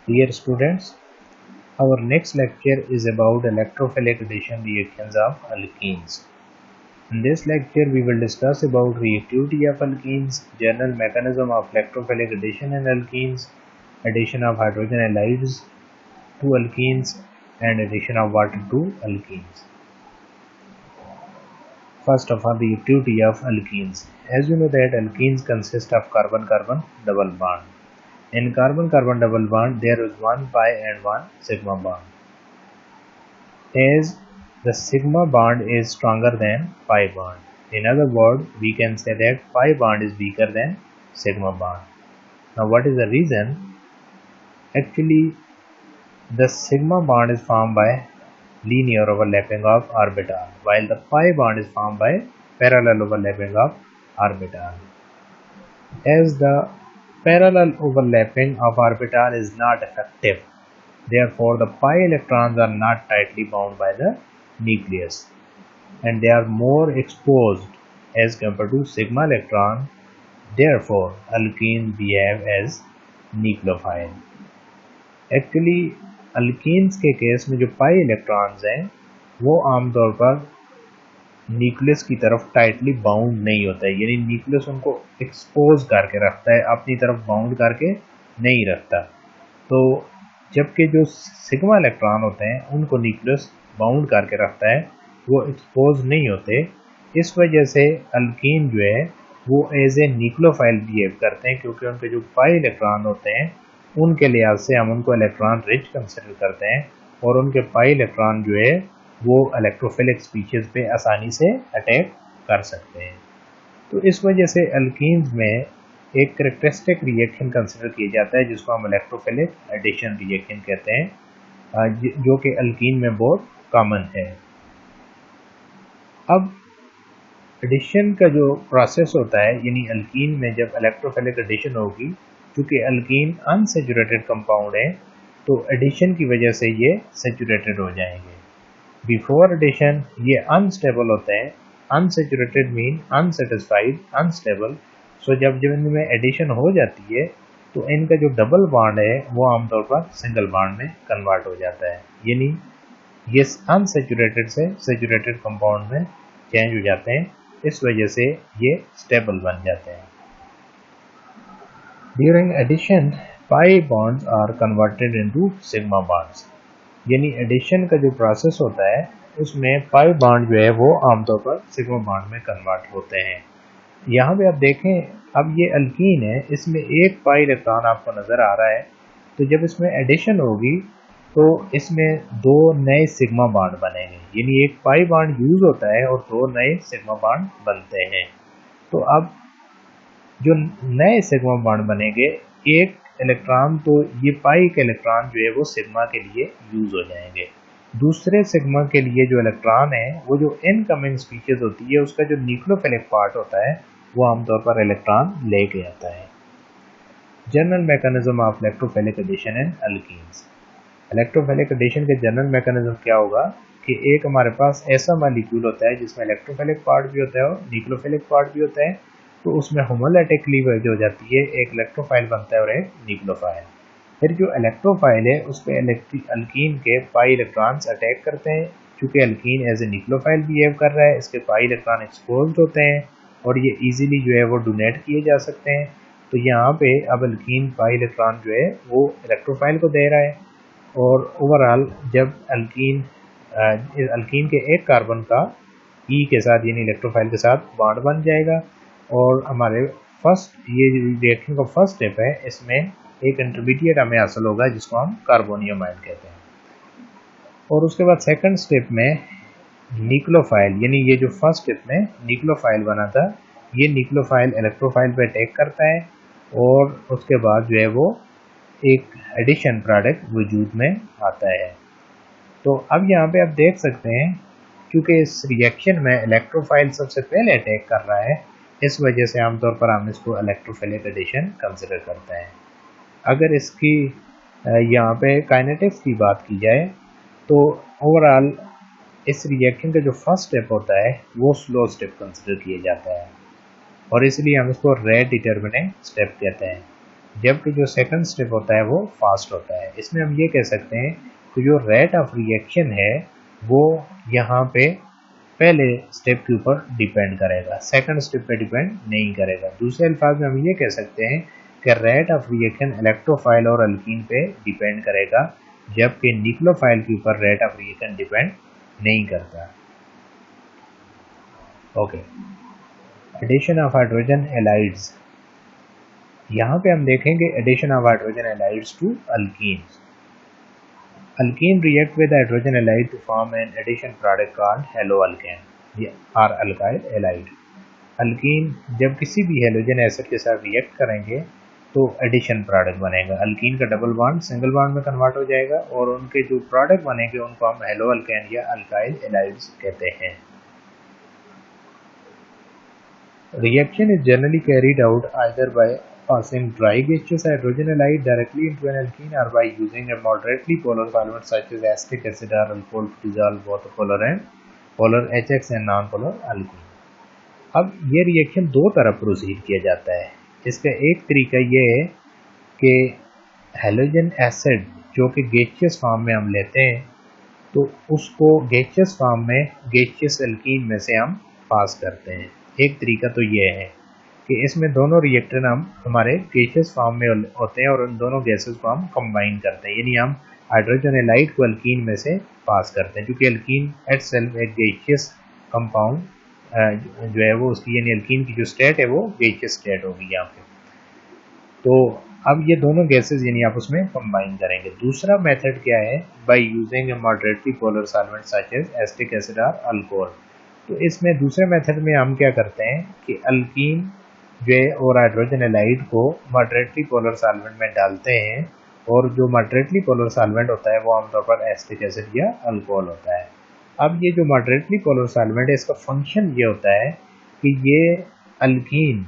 Dear students, our next lecture is about electrophilic addition reactions of alkenes. In this lecture, we will discuss about reactivity of alkenes, general mechanism of electrophilic addition in alkenes, addition of hydrogen halides to alkenes, and addition of water to alkenes. First of all, reactivity of alkenes. As you know that alkenes consist of carbon-carbon double bond. In carbon-carbon double bond, there is one pi and one sigma bond. As the sigma bond is stronger than pi bond. In other words, we can say that pi bond is weaker than sigma bond. Now, what is the reason? Actually, the sigma bond is formed by linear overlapping of orbital, while the pi bond is formed by parallel overlapping of orbital. As the parallel overlapping of orbital is not effective, therefore the pi electrons are not tightly bound by the nucleus and they are more exposed as compared to sigma electron. Therefore alkenes behave as nucleophile. Actually alkenes के case में जो pi electrons हैं वो आमतौर पर nucleus की तरफ tightly bound नहीं होता है, यानी न्यूक्लियस उनको एक्सपोज करके रखता है, अपनी तरफ बाउंड करके नहीं रखता। तो जबकि जो सिग्मा इलेक्ट्रॉन होते हैं उनको न्यूक्लियस बाउंड करके रखता है, वो एक्सपोज नहीं होते। इस वजह से अल्कीन जो है वो एज ए न्यूक्लियोफाइल बिहेव करते हैं, क्योंकि उनके जो पाई इलेक्ट्रॉन होते हैं उनके लिहाज से हम उनको इलेक्ट्रॉन रिच कंसिडर करते हैं और उनके पाई इलेक्ट्रॉन जो है वो इलेक्ट्रोफिलिक स्पीशीज पे आसानी से अटैक कर सकते हैं। तो इस वजह से अल्कीन्स में एक करेक्टरिस्टिक रिएक्शन कंसिडर किया जाता है जिसको हम इलेक्ट्रोफिलिक एडिशन रिएक्शन कहते हैं, जो कि अल्कीन में बहुत कॉमन है। अब एडिशन का जो प्रोसेस होता है, यानी अल्कीन में जब इलेक्ट्रोफिलिक एडिशन होगी, क्योंकि अल्कीन अनसेचुरेटेड कंपाउंड है तो एडिशन की वजह से ये सेचुरेटेड हो जाएंगे। बिफोर एडिशन ये अनस्टेबल होते हैं। Unsaturated mean unsatisfied, unstable. So जब इनमें एडिशन हो जाती है तो इनका जो डबल बॉन्ड है वो आमतौर पर सिंगल बॉन्ड में कन्वर्ट हो जाता है, यानी ये अनसेचुरेटेड से सेचुरेटेड कंपाउंड में चेंज हो जाते हैं। इस वजह से ये स्टेबल बन जाते हैं। During addition pi bonds are converted into sigma bonds, यानी एडिशन का जो प्रोसेस होता है उसमें पाई बॉन्ड जो है वो आमतौर पर सिग्मा बॉन्ड में कन्वर्ट होते हैं। यहाँ पे आप देखें, अब ये अल्कीन है, इसमें एक पाई इलेक्ट्रॉन आपको नज़र आ रहा है, तो जब इसमें एडिशन होगी तो इसमें दो नए सिग्मा बॉन्ड बनेंगे, यानी एक पाई बॉन्ड यूज होता है और दो नए सिग्मा बॉन्ड बनते हैं। तो अब जो नए सिग्मा बॉन्ड बनेंगे, एक इलेक्ट्रॉन तो ये पाई के इलेक्ट्रॉन जो है वो सिग्मा के लिए यूज हो जाएंगे। दूसरे सिग्मा के लिए जो इलेक्ट्रॉन है वो जो इनकमिंग स्पीशीज होती है उसका जो न्यूक्लियोफिलिक पार्ट होता है वो आमतौर पर इलेक्ट्रॉन लेके आता है। General mechanism of electrophilic addition in alkenes. Electrophilic addition के जनरल मैकेनिज्म क्या होगा कि एक हमारे पास ऐसा मॉलिक्यूल होता है जिसमें इलेक्ट्रोफिलिक पार्ट भी होता है और न्यूक्लियोफिलिक पार्ट भी होता है, तो उसमें होमोलैटिक क्लीवेज हो जाती है, एक इलेक्ट्रोफाइल बनता है और एक न्यूक्लियोफाइल। फिर जो इलेक्ट्रोफाइल है उस पर अल्कीन के पाई इलेक्ट्रॉन्स अटैक करते हैं। चूँकि alkene as a nucleophile behave कर रहा है, इसके पाई इलेक्ट्रॉन एक्सपोज होते हैं और ये इजीली जो है वो डोनेट किए जा सकते हैं। तो यहाँ पे अब अल्कीन पाई इलेक्ट्रॉन जो है वो इलेक्ट्रोफाइल को दे रहा है और ओवरऑल जब अल्कीन के एक कार्बन का ई के साथ यानी इलेक्ट्रोफाइल के साथ बॉन्ड बन जाएगा और हमारे ये रिएक्शन का फर्स्ट स्टेप है, इसमें एक इंटरमीडिएट हमें हासिल होगा जिसको हम कार्बोनियम आयन कहते हैं। और उसके बाद सेकंड स्टेप में न्यूक्लियोफाइल, यानी ये जो फर्स्ट स्टेप में न्यूक्लियोफाइल बना था, ये न्यूक्लियोफाइल इलेक्ट्रोफाइल पे अटैक करता है और उसके बाद जो है वो एक एडिशन प्रोडक्ट वजूद में आता है। तो अब यहाँ पे आप देख सकते हैं, क्योंकि इस रिएक्शन में इलेक्ट्रोफाइल सबसे पहले अटैक कर रहा है, इस वजह से आमतौर पर हम इसको इलेक्ट्रोफिलिक एडिशन कंसिडर करते हैं। अगर इसकी यहाँ पे काइनेटिक्स की बात की जाए तो ओवरऑल इस रिएक्शन का जो फर्स्ट स्टेप होता है वो स्लो स्टेप कंसिडर किया जाता है और इसलिए हम इसको रेट डिटर्मिनेंट स्टेप कहते हैं। जबकि जो सेकंड स्टेप होता है वो फास्ट होता है। इसमें हम ये कह सकते हैं कि जो रेट ऑफ रिएक्शन है वो यहाँ पे पहले स्टेप के ऊपर डिपेंड करेगा, सेकंड स्टेप पे डिपेंड नहीं करेगा। दूसरे अल्फाज में हम ये कह सकते हैं कि रेट ऑफ रिएक्शन इलेक्ट्रोफाइल और अल्कीन पे डिपेंड करेगा, जबकि न्यूक्लियोफाइल के ऊपर रेट ऑफ रिएक्शन डिपेंड नहीं करता। Okay, addition of hydrogen halides. यहाँ पे हम देखेंगे addition of hydrogen halides to alkenes. Alkene react with hydrogen halide to form an addition product called haloalkane or alkyl halide. Alkyne जब किसी भी halogen acid के साथ रिएक्ट करेंगे तो एडिशन प्रोडक्ट बनेगा। अल्कीन का डबल बॉन्ड सिंगल बॉन्ड में कन्वर्ट हो जाएगा और उनके जो प्रोडक्ट बनेंगे उनको हम हेलोअल्केन या अल्काइल हैलाइड्स कहते हैं। Reaction is generally carried out either by passing dry gaseous hydrogen halide directly into an alkene or by using a moderately polar solvent such as acetic acid or alcohol to dissolve both polar HX and non-polar alkene. अब ये reaction दो तरफ proceed किया जाता है। इसका एक तरीका ये है कि हेलोजन एसिड जो कि गैसियस फॉर्म में हम लेते हैं तो उसको गैसियस फॉर्म में गैसियस अल्कीन में से हम पास करते हैं। एक तरीका तो ये है कि इसमें दोनों रिएक्टर हम हमारे गैसियस फॉर्म में होते हैं और उन दोनों गैसेस को हम कंबाइन करते हैं, यानी हम हाइड्रोजन हैलाइड को अल्कीन में से पास करते हैं, क्योंकि अल्कीन इटसेल्फ एक गैसियस कंपाउंड जो है वो उसकी यानी अल्कीन की जो स्टेट है वो गैसियस स्टेट होगी यहाँ पे। तो अब ये दोनों गैसेस यानी आप उसमें कंबाइन करेंगे। दूसरा मेथड क्या है, by using a moderately polar solvent such as acetic acid और अल्कोहल। तो इसमें दूसरे मेथड में हम क्या करते हैं कि अल्कीन जो है और हाइड्रोजन हैलाइड को मॉडरेटली पोलर सॉल्वेंट में डालते हैं और जो मॉडरेटली पोलर सॉल्वेंट होता है वो आमतौर पर एसिटिक एसिड या अल्कोहल होता है। अब ये जो मॉडरेटली पोलर सॉल्वेंट है इसका फंक्शन ये होता है कि ये अल्कीन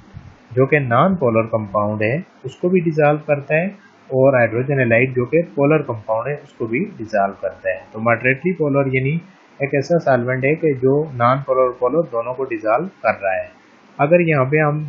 जो कि नॉन पोलर कंपाउंड है उसको भी डिसॉल्व करता है और हाइड्रोजन हैलाइड जो कि पोलर कंपाउंड है उसको भी डिसॉल्व करता है। तो मॉडरेटली पोलर यानी एक ऐसा सॉल्वेंट है कि जो नॉन पोलर और पोलर दोनों को डिसॉल्व कर रहा है। अगर यहाँ पे हम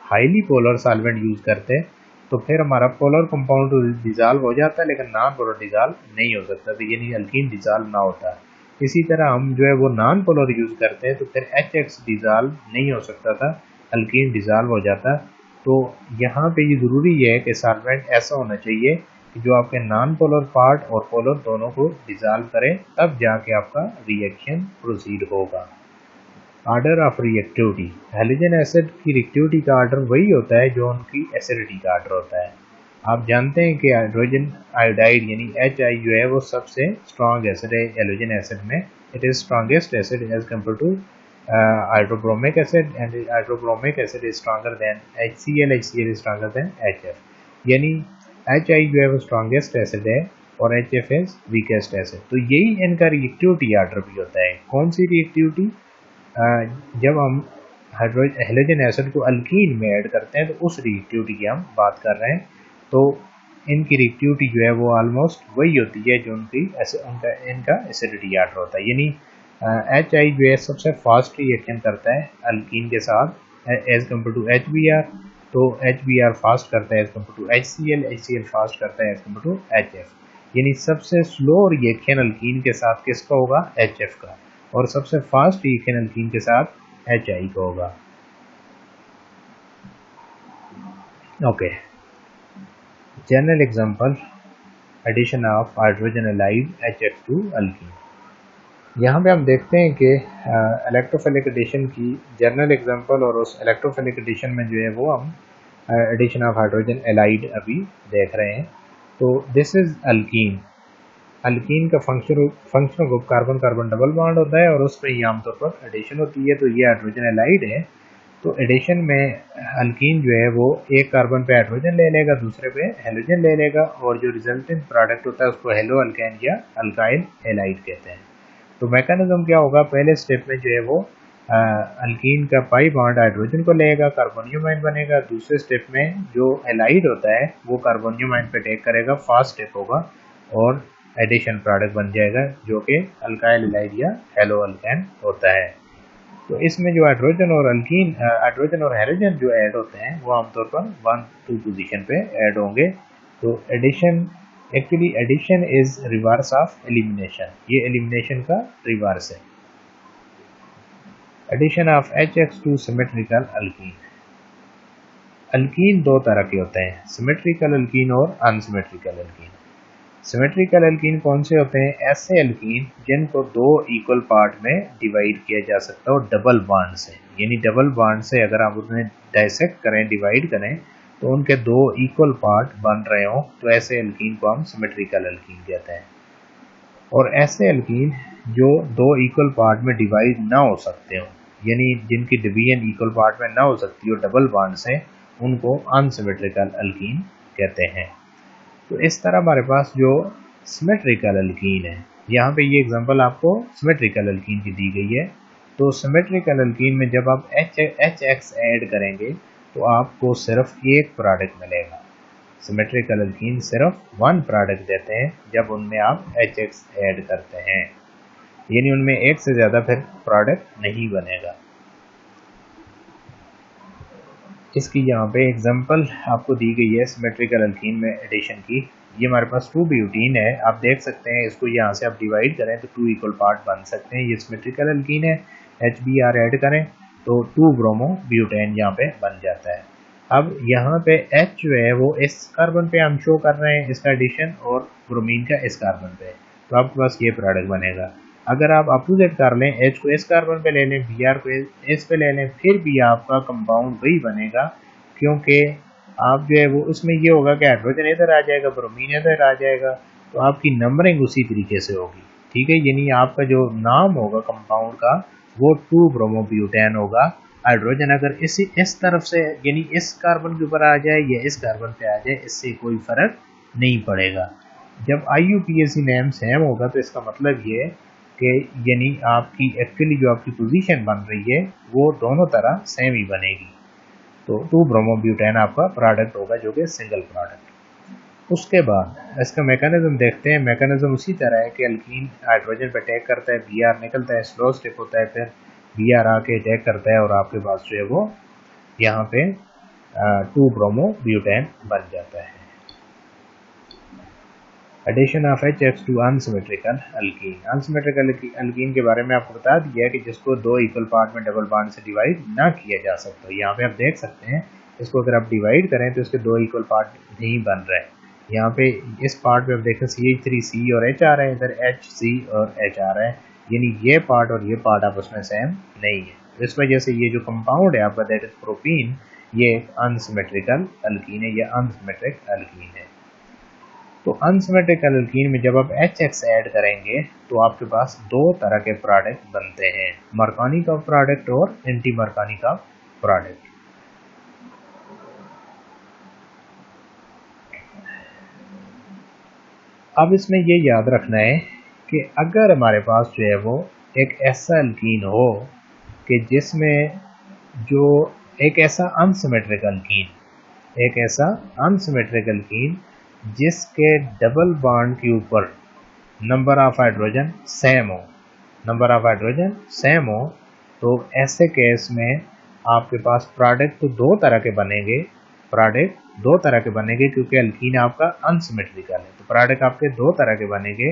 हाईली पोलर सॉल्वेंट यूज़ करते हैं तो फिर हमारा पोलर कंपाउंड डिसॉल्व हो जाता है लेकिन नॉन पोलर डिसॉल्व नहीं हो सकता, तो यानी अल्कीन डिसॉल्व ना होता। इसी तरह हम जो है वो नॉन पोलर यूज़ करते हैं तो फिर HX डिसॉल्व नहीं हो सकता था, अल्कीन डिसॉल्व हो जाता। तो यहाँ पे ये ज़रूरी है कि सॉल्वेंट ऐसा होना चाहिए कि जो आपके नॉन पोलर पार्ट और पोलर दोनों को डिसॉल्व करें, तब जाके आपका रिएक्शन प्रोसीड होगा। Order of reactivity. Halogen acid की रिएक्टिविटी का ऑर्डर वही होता है जो उनकी एसिडिटी का ऑर्डर होता है। आप जानते हैं कि हाइड्रोजन आयोडाइड यानी HI जो है वो सबसे स्ट्रॉन्ग एसिड है हेलोजन एसिड में। It is strongest acid as compare to hydrobromic acid, and hydrobromic acid is stronger than HCl is stronger than HF, यानी HI जो है वो स्ट्रॉन्गेस्ट एसिड है और HF इज वीकेस्ट एसिड। तो यही इनका रिएक्टिविटी ऑर्डर भी होता है। कौन सी रिएक्टिविटी? जब हम हेलोजन एसिड को अल्कीन में ऐड करते हैं तो उस रिएक्टिविटी की हम बात कर रहे हैं। तो इनकी रिएक्टिविटी जो है वो ऑलमोस्ट वही होती है जो इनका एसिडिटी ऑर्डर होता है, यानी HI जो है सबसे फास्ट रिएक्शन करता है अल्कीन के साथ एज कम्पेयर टू HBr, तो HBr फास्ट करता है as compare to HCl fast करता है एज कम्पेयर टू HF, यानी सबसे स्लो रिएक्शन अल्कीन के साथ किसका होगा? HF का, और सबसे फास्ट रिएक्शन अल्कीन के साथ HI का होगा। Okay, general example addition of hydrogen halide HX to alkene. यहाँ पे हम देखते हैं कि इलेक्ट्रोफिलिक एडिशन की जनरल एग्जांपल, और उस इलेक्ट्रोफिलिक एडिशन में जो है वो हम एडिशन ऑफ हाइड्रोजन हैलाइड अभी देख रहे हैं। तो दिस इज अल्कीन। अल्कीन का functional group carbon carbon double bond होता है और उसमें ही आमतौर पर एडिशन होती है। तो ये हाइड्रोजन हैलाइड है। तो एडिशन में अल्कीन जो है वो एक कार्बन पे हाइड्रोजन ले लेगा, दूसरे पे हेलोजन ले लेगा, और जो रिजल्टेंट प्रोडक्ट होता है उसको हेलो अल्केन या अल्काइल हैलाइड कहते हैं। तो मैकेनिज्म क्या होगा? पहले स्टेप में जो है वो अल्कीन का पाई बॉन्ड हाइड्रोजन को लेगा, कार्बोनियम आयन बनेगा। दूसरे स्टेप में जो हैलाइड होता है वो कार्बोनियम आयन पे टेक करेगा, फास्ट स्टेप होगा, और एडिशन प्रोडक्ट बन जाएगा जो कि अल्काइल हैलाइड या हेलो अल्केन होता है। तो इसमें जो हाइड्रोजन और अल्कीन, हाइड्रोजन और हाइड्रोजन जो ऐड होते हैं वो आमतौर पर 1-2 पोजीशन पे ऐड होंगे। तो addition, actually addition is reverse of elimination, ये एलिमिनेशन का रिवर्स है। Addition of HX2 symmetrical alkene. Alkene दो तरह के होते हैं, सिमेट्रिकल अल्कीन और अनसिमेट्रिकल अल्कीन। सिमेट्रिकल अल्कीन कौन से होते हैं? ऐसे अल्कीन जिनको दो इक्वल पार्ट में डिवाइड किया जा सकता है और डबल बॉन्ड से, यानी डबल बॉन्ड से अगर आप उन्हें डाइसेक्ट करें, डिवाइड करें, तो उनके दो इक्वल पार्ट बन रहे हो, तो ऐसे अल्कीन को हम सिमेट्रिकल अल्कीन कहते हैं। और ऐसे अल्कीन जो दो इक्वल पार्ट में डिवाइड ना हो सकते हो, यानी जिनकी डिवीजन इक्वल पार्ट में ना हो सकती हो डबल बॉन्ड से, उनको अनसिमेट्रिकल अल्कीन कहते हैं। तो इस तरह हमारे पास जो सिमेट्रिकल अल्कीन है, यहाँ पे ये एग्जांपल आपको सिमेट्रिकल अल्कीन की दी गई है। तो सिमेट्रिकल अल्कीन में जब आप HX ऐड करेंगे तो आपको सिर्फ एक प्रोडक्ट मिलेगा। सिमेट्रिकल अल्कीन सिर्फ वन प्रोडक्ट देते हैं जब उनमें आप HX ऐड करते हैं, यानी उनमें एक से ज़्यादा फिर प्रोडक्ट नहीं बनेगा। इसकी यहाँ पे एग्जांपल आपको दी गई है सिमेट्रिकल अल्कीन में एडिशन की। ये हमारे पास 2-ब्यूटीन है, आप देख सकते हैं, इसको यहाँ से आप डिवाइड करें तो 2 इक्वल पार्ट बन सकते हैं। ये सिमेट्रिकल अल्कीन है, HBr ऐड करें तो 2-ब्रोमो-ब्यूटेन यहाँ पे बन जाता है। अब यहाँ पे H जो है वो इस कार्बन पे हम शो कर रहे हैं इसका एडिशन, और ब्रोमीन का इस कार्बन पे, तो आपके पास ये प्रोडक्ट बनेगा। अगर आप अपोजिट कर लें, H को इस कार्बन पे ले लें, Br को इस पे ले लें, फिर भी आपका कंपाउंड वही बनेगा, क्योंकि आप जो है वो उसमें ये होगा कि हाइड्रोजन इधर आ जाएगा, ब्रोमीन इधर आ जाएगा, तो आपकी नंबरिंग उसी तरीके से होगी। ठीक है, यानी आपका जो नाम होगा कंपाउंड का वो 2-ब्रोमो-ब्यूटेन होगा। हाइड्रोजन अगर इस तरफ से, यानी इस कार्बन के ऊपर आ जाए या इस कार्बन पे आ जाए, इससे कोई फर्क नहीं पड़ेगा। जब IUPAC नेम सेम होगा तो इसका मतलब ये कि यानी आपकी एक्चुअली जो आपकी पोजीशन बन रही है वो दोनों तरह सेम ही बनेगी। तो 2-ब्रोमो-ब्यूटेन आपका प्रोडक्ट होगा जो कि सिंगल प्रोडक्ट। उसके बाद इसका मैकेनिज्म देखते हैं। मैकेनिज्म उसी तरह है कि अल्कीन हाइड्रोजन पे अटैक करता है, Br निकलता है, स्लो स्टिप होता है, फिर Br आके अटैक करता है और आपके पास जो है वो यहाँ पे 2-ब्रोमो-ब्यूटेन बन जाता है। Addition of HX to unsymmetrical alkene. Unsymmetrical alkene के बारे में आपको बता दिया है कि जिसको दो इक्वल पार्ट में डबल बॉन्ड से डिवाइड ना किया जा सकता। यहाँ पे आप देख सकते हैं, इसको अगर आप डिवाइड करें तो इसके दो इक्वल पार्ट नहीं बन रहे हैं। यहाँ पे इस पार्ट पे आप देखें CH3C और H आ रहे हैं, इधर HC और H आ रहा है, यानी ये पार्ट और ये पार्ट आपस में सेम नहीं है। तो इस वजह से ये जो कंपाउंड है आपका, दैट इज प्रोपीन, ये अनसिमेट्रिकल अल्कीन है या अनसिमेट्रिक अल्कीन है। तो अनसिमेट्रिकल अल्कीन में जब आप HX ऐड करेंगे तो आपके पास दो तरह के प्रोडक्ट बनते हैं, मरकानी का प्रोडक्ट और एंटी मरकानी का प्रोडक्ट। अब इसमें ये याद रखना है कि अगर हमारे पास जो है वो एक ऐसा अल्कीन हो कि जिसमें जो एक ऐसा अनसिमेट्रिक अल्कीन, एक ऐसा अनसिमेट्रिक अल्कीन जिसके डबल बॉन्ड के ऊपर नंबर ऑफ हाइड्रोजन सेम हो, नंबर ऑफ हाइड्रोजन सेम हो, तो ऐसे केस में आपके पास प्रोडक्ट तो दो तरह के बनेंगे, प्रोडक्ट दो तरह के बनेंगे क्योंकि अल्कीन आपका अनसिमेट्रिकल है, तो प्रोडक्ट आपके दो तरह के बनेंगे,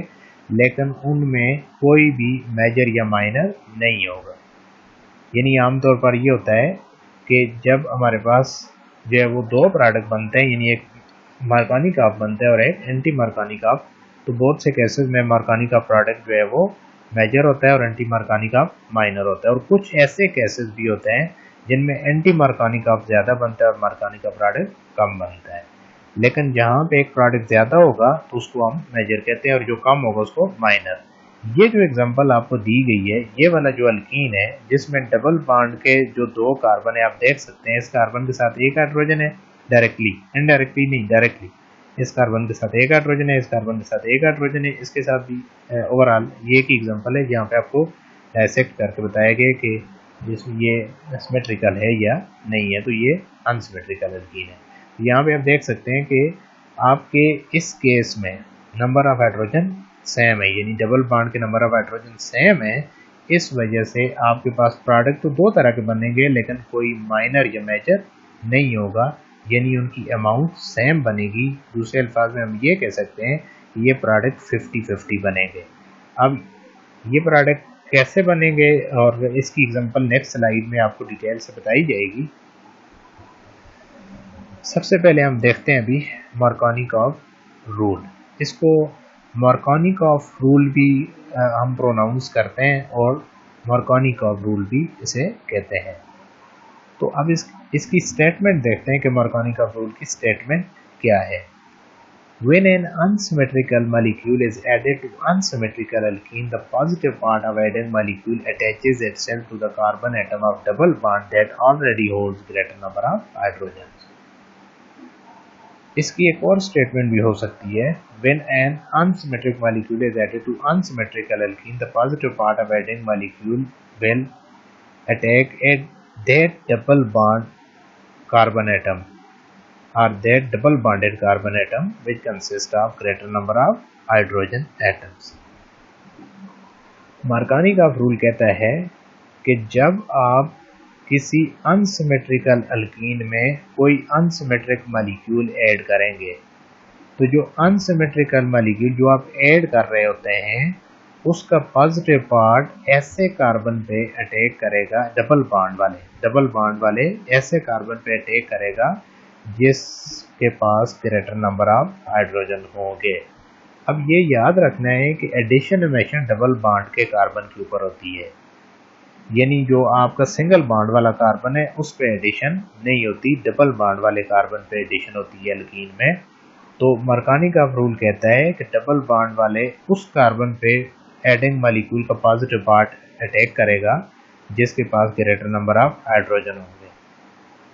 लेकिन उनमें कोई भी मेजर या माइनर नहीं होगा। यानी आमतौर पर ये होता है कि जब हमारे पास जो है वो दो प्रोडक्ट बनते हैं, यानी एक मार्कानी काप बनता है और एक एंटी मार्कानी काप, तो बहुत से केसेस में मार्कानी का प्रोडक्ट जो है वो मेजर होता है और एंटी मार्कानी काप माइनर होता है, और कुछ ऐसे केसेस भी होते हैं जिनमें एंटी मार्कानी काप ज़्यादा बनता है और मार्कानी का प्रोडक्ट कम बनता है। लेकिन जहाँ पे एक प्रोडक्ट ज़्यादा होगा तो उसको हम मेजर कहते हैं और जो कम होगा उसको माइनर। ये जो एग्जांपल आपको दी गई है, ये वाला जो अल्कीन है जिसमें डबल बॉन्ड के जो दो कार्बन है, आप देख सकते हैं इस कार्बन के साथ एक हाइड्रोजन है डायरेक्टली, इनडायरेक्टली नहीं डायरेक्टली, इस कार्बन के साथ एक हाइड्रोजन है, इस कार्बन के साथ एक हाइड्रोजन है, इसके साथ भी ओवरऑल ये एक एग्जांपल है जहाँ पे आपको डायसेक्ट करके बताया गया कि जिसमें ये सिमेट्रिकल है या नहीं है, तो ये अनसिमेट्रिकल अल्कीन है। यहाँ पे आप देख सकते हैं कि आपके इस केस में नंबर ऑफ हाइड्रोजन सेम है, यानी डबल बॉन्ड के नंबर ऑफ हाइड्रोजन सेम है, इस वजह से आपके पास प्रोडक्ट तो दो तरह के बनेंगे लेकिन कोई माइनर या मेजर नहीं होगा, यानी उनकी अमाउंट सेम बनेगी। दूसरे अल्फाज में हम ये कह सकते हैं कि ये प्रोडक्ट 50-50 बनेंगे। अब ये प्रोडक्ट कैसे बनेंगे और इसकी एग्जांपल नेक्स्ट स्लाइड में आपको डिटेल से बताई जाएगी। सबसे पहले हम देखते हैं अभी मार्कोनिकॉफ रूल। इसको मार्कोनिकॉफ रूल भी हम प्रोनाउंस करते हैं और मार्कोनिकॉफ रूल भी इसे कहते हैं। तो अब इसकी स्टेटमेंट देखते हैं कि मार्कोनिकॉफ रूल की स्टेटमेंट क्या है। When an unsymmetrical molecule is added to unsymmetrical alkene, the positive part of added molecule attaches itself to the carbon atom of double bond that already holds greater number of hydrogens. इसकी एक और statement भी हो सकती है, when an unsymmetric molecule is added to unsymmetrical alkene, the positive part of adding molecule will attack that double bond carbon atom or that double bonded carbon atom which consists of greater number of hydrogen atoms. Markovnikov rule कहता है कि जब आप किसी unsymmetrical alkyne में कोई unsymmetric molecule add करेंगे तो जो अनसिमेट्रिकल मॉलिक्यूल जो आप ऐड कर रहे होते हैं उसका पॉजिटिव पार्ट ऐसे कार्बन पे अटैक करेगा, डबल बॉन्ड वाले ऐसे कार्बन पे अटैक करेगा जिसके पास ग्रेटर नंबर ऑफ हाइड्रोजन होंगे। अब ये याद रखना है कि एडिशन हमेशा डबल बॉन्ड के कार्बन के ऊपर होती है, यानी जो आपका सिंगल बॉन्ड वाला कार्बन है उस पे एडिशन नहीं होती, डबल बॉन्ड वाले कार्बन पे एडिशन होती है एल्कीन में। तो मार्कोनिकॉफ रूल कहता है कि डबल बॉन्ड वाले उस कार्बन पे एडिंग मॉलिक्यूल का पॉजिटिव पार्ट अटैक करेगा जिसके पास ग्रेटर नंबर ऑफ हाइड्रोजन होंगे।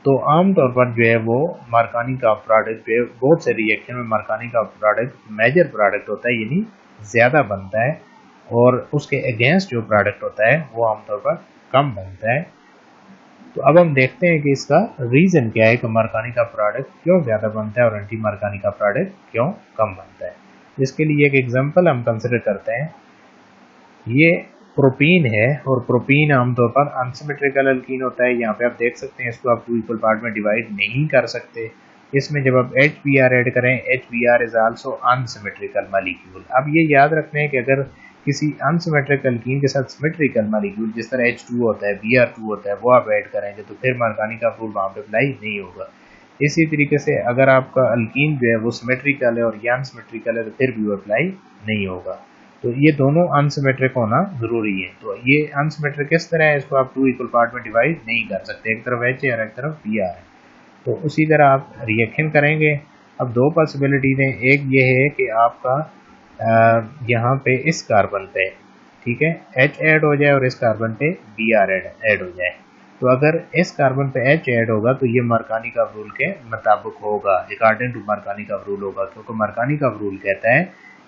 तो आमतौर पर जो है वो मार्कोनिकॉफ प्रोडक्ट जो है बहुत से रिएक्शन में मार्कोनिकॉफ प्रोडक्ट मेजर प्रोडक्ट होता है, यानी ज़्यादा बनता है, और उसके अगेंस्ट जो प्रोडक्ट होता है वो आमतौर पर कम बनता है। तो अब हम देखते हैं कि इसका रीज़न क्या है कि मार्कोनिकॉफ प्रोडक्ट क्यों ज़्यादा बनता है और एंटी मार्कोनिकॉफ प्रोडक्ट क्यों कम बनता है। इसके लिए एक एग्जांपल हम कंसिडर करते हैं। ये प्रोपीन है और प्रोपीन आमतौर पर अनसिमेट्रिकल अल्कीन होता है। यहाँ पे आप देख सकते हैं इसको आप टू इक्वल पार्ट में डिवाइड नहीं कर सकते। इसमें जब आप HBr ऐड करें, HBr is also unsymmetrical molecule. अब ये याद रखना है कि अगर किसी अनसिमेट्रिक अल्कीन के साथ सिमेट्रिकल मॉलिक्यूल जिस तरह H2 होता है, Br2 होता है, वो आप ऐड करेंगे तो फिर मार्कोनिकॉफ रूल वहाँ पे अप्लाई नहीं होगा। इसी तरीके से अगर आपका अल्कीन जो है वो सिमेट्रिकल है और या अनसिमेट्रिकल है तो फिर भी वो अप्लाई नहीं होगा। तो ये दोनों अनसिमेट्रिक होना ज़रूरी है। तो ये अनसिमेट्रिक किस तरह है, इसको आप टू इक्वल पार्ट में डिवाइड नहीं कर सकते, एक तरफ H है और एक तरफ Br है। तो उसी तरह आप रिएक्शन करेंगे। अब दो पॉसिबिलिटीज हैं, एक ये है कि आपका यहाँ पे इस कार्बन पे, ठीक है, H ऐड हो जाए और इस कार्बन पे Br ऐड हो जाए। तो अगर इस कार्बन पे H ऐड होगा तो ये मार्कोनिकॉफ रूल के मुताबिक होगा, अकॉर्डिंग टू मार्कोनिकॉफ रूल होगा, क्योंकि मार्कोनिकॉफ रूल कहता है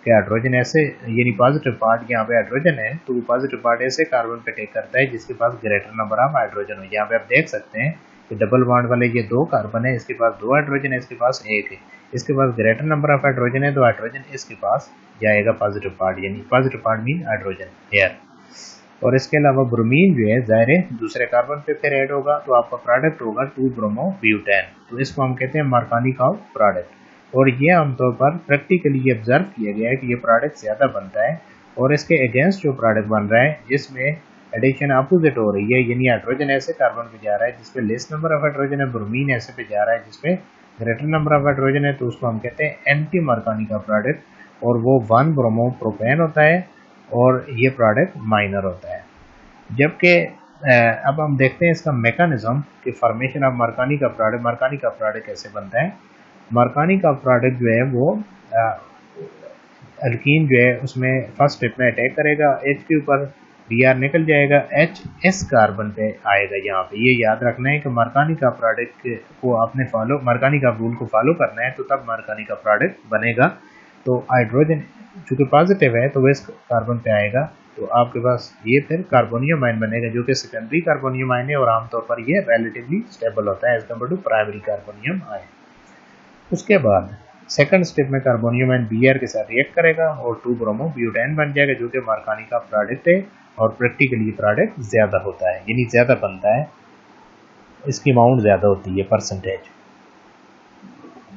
कि हाइड्रोजन ऐसे, यानी पॉजिटिव पार्ट यहाँ पे हाइड्रोजन है तो वो पॉजिटिव पार्ट ऐसे कार्बन पे टेक करता है जिसके पास ग्रेटर नंबर ऑफ हाइड्रोजन हो। यहाँ पे आप देख सकते हैं कि डबल बॉन्ड वाले ये दो कार्बन है, इसके पास दो हाइड्रोजन है, इसके पास एक है, इसके पास ग्रेटर नंबर ऑफ हाइड्रोजन है तो हाइड्रोजन इसके पास जाएगा पॉजिटिव पार्ट, यानी positive part mean hydrogen air. और इसके अलावा ब्रोमीन जो है ज़ाहिर है दूसरे कार्बन पे फिर ऐड होगा तो आपका प्रोडक्ट होगा 2-ब्रोमो-ब्यूटेन। तो इसको हम कहते हैं मार्कोनिकॉफ प्रोडक्ट। और ये आमतौर पर प्रैक्टिकली ऑब्जर्व किया गया है कि ये प्रोडक्ट ज़्यादा बनता है और इसके अगेंस्ट जो प्रोडक्ट बन रहा है जिसमें एडिशन अपोजिट हो रही है, यानी हाइड्रोजन ऐसे कार्बन पे जा रहा है जिसपे लेस नंबर ऑफ हाइड्रोजन है, ब्रोमीन ऐसे पे जा रहा है जिसपे ग्रेटर नंबर ऑफ हाइड्रोजन है, तो उसको हम कहते हैं एंटी मार्कोनिकॉफ प्रोडक्ट, और वो 1-ब्रोमो-प्रोपेन होता है और ये प्रोडक्ट माइनर होता है। जबकि अब हम देखते हैं इसका मैकेनिज्म कि फॉर्मेशन ऑफ मार्कोनिकॉफ प्रोडक्ट कैसे बनता है। मार्कोनिकॉफ प्रोडक्ट जो है वो अल्कीन जो है उसमें फर्स्ट स्टेप में अटैक करेगा H के ऊपर, Br निकल जाएगा, H इस कार्बन पे आएगा। यहाँ पे ये याद रखना है कि मार्कोनिकॉफ प्रोडक्ट को आपने मार्कोनिकॉफ रूल को फॉलो करना है तो तब मार्कोनिकॉफ प्रोडक्ट बनेगा। तो हाइड्रोजन चूँकि पॉजिटिव है तो वो इस कार्बन पे आएगा तो आपके पास ये फिर कार्बोनियम आयन बनेगा जो कि सेकेंडरी कार्बोनियम आयन है और आमतौर पर ये रिलेटिवली स्टेबल होता है as compare to primary carbonium ion. उसके बाद सेकंड स्टेप में कार्बोनियम आयन Br के साथ रिएक्ट करेगा और 2 ब्रोमो ब्यूटेन बन जाएगा, जो कि मार्कानी का प्रोडक्ट है और प्रैक्टिकली प्रोडक्ट ज़्यादा होता है, यानी ज़्यादा बनता है, इसकी अमाउंट ज़्यादा होती है परसेंटेज।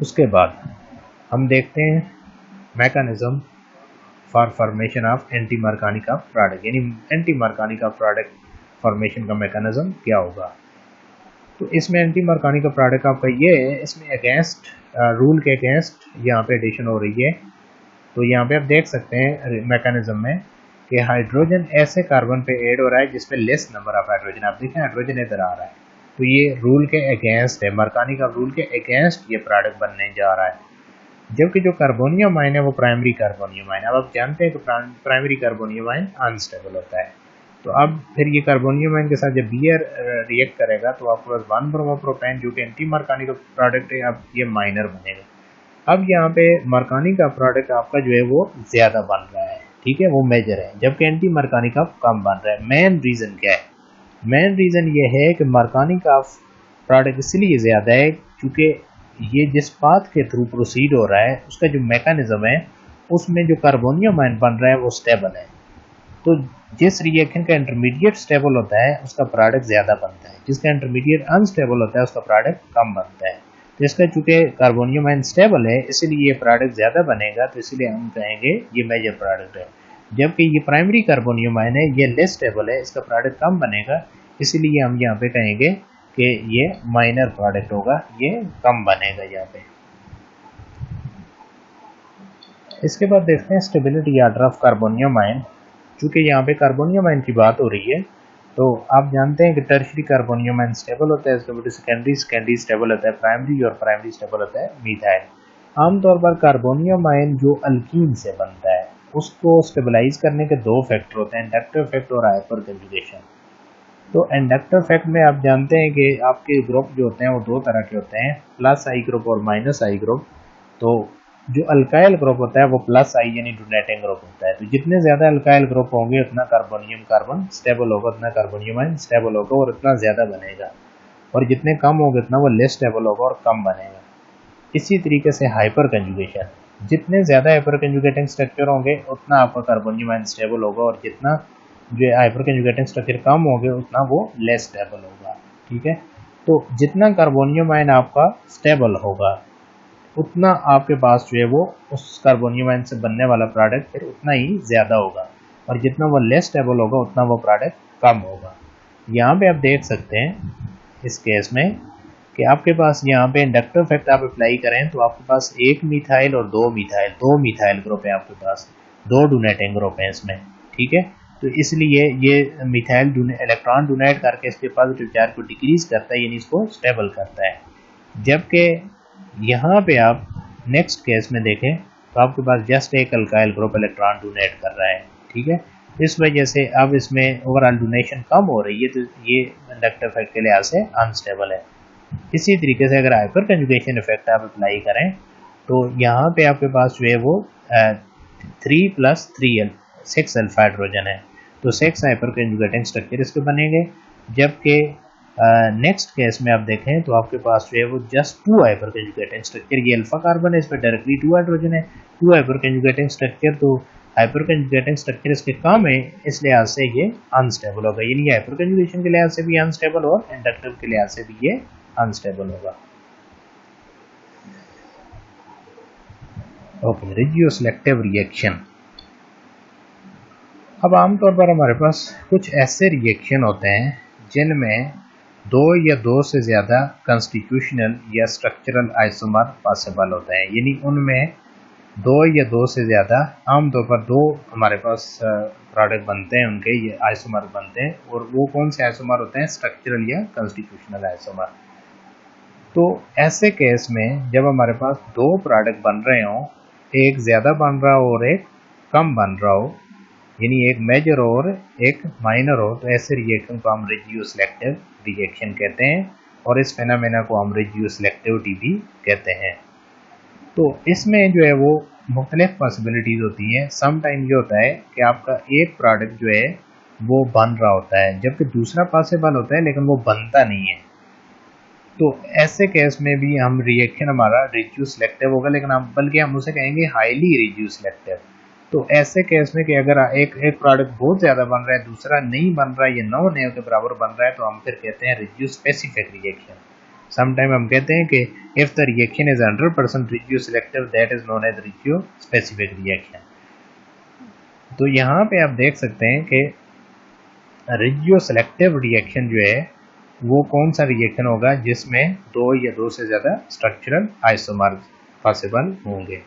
उसके बाद हम देखते हैं mechanism for formation of anti Markovnikov का प्रोडक्ट, यानी एंटी मार्कानी का प्रोडक्ट फॉर्मेशन का मैकेनिज्म क्या होगा। तो इसमें एंटी मार्कानी का प्रोडक्ट आपका ये है, इसमें अगेंस्ट रूल के अगेंस्ट यहाँ पे एडिशन हो रही है। तो यहाँ पे आप देख सकते हैं मैकेनिज्म में कि हाइड्रोजन ऐसे कार्बन पे ऐड हो रहा है जिसमें लेस नंबर ऑफ हाइड्रोजन, आप देखें हाइड्रोजन इधर आ रहा है, तो ये रूल के अगेंस्ट है, मार्कानी का रूल के अगेंस्ट ये प्रोडक्ट बनने जा रहा है। जबकि जो कार्बोनियम आयन है वो प्राइमरी कार्बोनियम आयन, अब आप जानते हैं कि प्राइमरी कार्बोनियम आयन अनस्टेबल होता है। तो अब फिर ये कार्बोनियम आयन के साथ जब Br रिएक्ट करेगा तो आपके पास 1 ब्रोमोप्रोपेन जो कि एंटी मार्कानी का प्रोडक्ट है, अब ये माइनर बनेगा। अब यहाँ पे मार्कानी का प्रोडक्ट आपका जो है वो ज़्यादा बन रहा है, ठीक है, वो मेजर है, जबकि एंटी मार्कानी का कम बन रहा है। मेन रीज़न क्या है? मेन रीज़न ये है कि मार्कानी का प्रोडक्ट इसलिए ज़्यादा है क्योंकि ये जिस पाथ के थ्रू प्रोसीड हो रहा है उसका जो मैकेनिज्म है उसमें जो कार्बोनियम आयन बन रहा है वो स्टेबल है। तो जिस रिएक्शन का इंटरमीडिएट स्टेबल होता है उसका प्रोडक्ट ज़्यादा बनता है, जिसका इंटरमीडिएट अनस्टेबल होता है उसका प्रोडक्ट कम बनता है। तो इसका चूँकि कार्बोनियम आयन स्टेबल है इसलिए ये प्रोडक्ट ज़्यादा बनेगा, तो इसलिए हम कहेंगे ये मेजर प्रोडक्ट है। जबकि ये प्राइमरी कार्बोनियम आयन है, ये लेस स्टेबल है, इसका प्रोडक्ट कम बनेगा, इसलिए हम यहाँ पे कहेंगे कि ये माइनर प्रोडक्ट होगा, ये कम बनेगा यहाँ पे। इसके बाद देखते हैं stability order of carbonium ion. चूँकि यहाँ पे कार्बोनियम आयन की बात हो रही है तो आप जानते हैं कि टर्शरी कार्बोनियम आयन स्टेबल होता है, इसके बाद सेकेंडरी स्टेबल होता है, प्राइमरी और प्राइमरी स्टेबल होता है मीथाइल। आमतौर पर कार्बोनियम आयन जो अल्कीन से बनता है उसको स्टेबलाइज करने के 2 फैक्टर होते हैं, इंडक्टिव फैक्टर और हाइपर कंजुगेशन। तो इंडक्टिव फैक्ट में आप जानते हैं कि आपके ग्रुप जो होते हैं वो 2 तरह के होते हैं, प्लस आई ग्रुप और माइनस आई ग्रुप। तो जो अल्काइल ग्रुप होता है वो प्लस आई यानी डोनेटिंग ग्रुप होता है। तो जितने ज़्यादा अल्काइल ग्रुप होंगे उतना कार्बोनियम कार्बन स्टेबल होगा, उतना कार्बोनियम आयन स्टेबल होगा और उतना ज़्यादा बनेगा, और जितने कम होंगे उतना वो लेस स्टेबल होगा और कम बनेगा। इसी तरीके से हाइपर कंजुगेशन, जितने ज़्यादा हाइपर कंजुगेटिंग स्ट्रक्चर होंगे उतना आपका कार्बोनियम आयन स्टेबल होगा, और जितना जो हाइपर कंजुगेटिंग स्ट्रक्चर कम होंगे उतना वो लेस स्टेबल होगा, ठीक है। तो जितना कार्बोनियम आयन आपका स्टेबल होगा उतना आपके पास जो है वो उस कार्बोनियम आयन से बनने वाला प्रोडक्ट फिर उतना ही ज़्यादा होगा, और जितना वो लेस स्टेबल होगा उतना वो प्रोडक्ट कम होगा। यहाँ पे आप देख सकते हैं इस केस में कि आपके पास यहाँ पे इंडक्टिव फैक्ट आप अप्लाई करें तो आपके पास 1 मीथाइल और 2 मीथाइल ग्रुप है, आपके पास 2 डोनेटिंग ग्रुप है इसमें, ठीक है। तो इसलिए ये मिथाइल इलेक्ट्रॉन डोनेट करके इसके पॉजिटिव चार्ज को डिक्रीज करता है, यानी इसको स्टेबल करता है। जबकि यहाँ पे आप नेक्स्ट केस में देखें तो आपके पास जस्ट एक अल्काइल ग्रुप इलेक्ट्रॉन डोनेट कर रहा है, ठीक है। इस वजह से अब इसमें ओवरऑल डोनेशन कम हो रही है, तो ये इंडक्टिव इफेक्ट के लिहाज से अनस्टेबल है। इसी तरीके से अगर हाइपर कंजुगेशन इफेक्ट आप अप्लाई करें तो यहाँ पे आपके पास जो है वो 3+3 6 अल्फा हाइड्रोजन है, तो 6 हाइपर कंजुगेटिंग स्ट्रक्चर इसके बनेंगे। जबकि नेक्स्ट केस में आप देखें तो आपके पास जो है वो जस्ट 2 हाइपर कंजुगेटिंग स्ट्रक्चर, ये अल्फा कार्बन है, इस पर डायरेक्टली 2 हाइड्रोजन है, 2 हाइपर कंजुगेटिंग स्ट्रक्चर, तो हाइपर कंजुगेटिंग स्ट्रक्चर इसके कम है, इस लिहाज से ये अनस्टेबल होगा, यानी हाइपर कंजुगेशन के लिहाज से भी अनस्टेबल और इंडक्टिव के लिहाज से भी ये अनस्टेबल होगा। Okay, regioselective reaction. अब आमतौर पर हमारे पास कुछ ऐसे रिएक्शन होते हैं जिनमें 2 या 2 से ज़्यादा कॉन्स्टिट्यूशनल या स्ट्रक्चरल आइसोमर पॉसिबल होता है, यानी उनमें 2 या 2 से ज़्यादा, आमतौर पर 2 हमारे पास प्रोडक्ट बनते हैं, उनके ये आइसोमर बनते हैं, और वो कौन से आइसोमर होते हैं? स्ट्रक्चरल या कॉन्स्टिट्यूशनल आइसोमर। तो ऐसे केस में जब हमारे पास 2 प्रोडक्ट बन रहे हों, एक ज़्यादा बन रहा हो और एक कम बन रहा हो, यानी एक मेजर और एक माइनर हो, तो ऐसे रिएक्शन को हम रेजियो सिलेक्टिव रिएक्शन कहते हैं, और इस फेनोमेना को हम रेजियो सिलेक्टिविटी भी कहते हैं। तो इसमें जो है वो मुख्तलिफ पॉसिबिलिटीज़ होती हैं। सम टाइम ये होता है कि आपका एक प्रोडक्ट जो है वो बन रहा होता है जबकि दूसरा पॉसिबल होता है लेकिन वो बनता नहीं है, तो ऐसे केस में भी हम रिएक्शन हमारा रिड्यूस सिलेक्टिव होगा, लेकिन हम बल्कि हम उसे कहेंगे हाईली रिड्यूस सिलेक्टिव। तो ऐसे केस में कि अगर एक प्रोडक्ट बहुत ज़्यादा बन रहा है, दूसरा नहीं बन रहा है, या नॉन है के बराबर बन रहा है, तो हम फिर कहते हैं रिड्यूस स्पेसिफिक रिएक्शन। समटाइम हम कहते हैं कि if the reaction is 100% regioselective, that is known as regiospecific reaction. तो यहाँ पे आप देख सकते हैं कि रिड्यूस सिलेक्टिव रिएक्शन जो है वो कौन सा रिएक्शन होगा जिसमें दो या दो से ज़्यादा स्ट्रक्चरल आइसोमर्स पॉसिबल होंगे।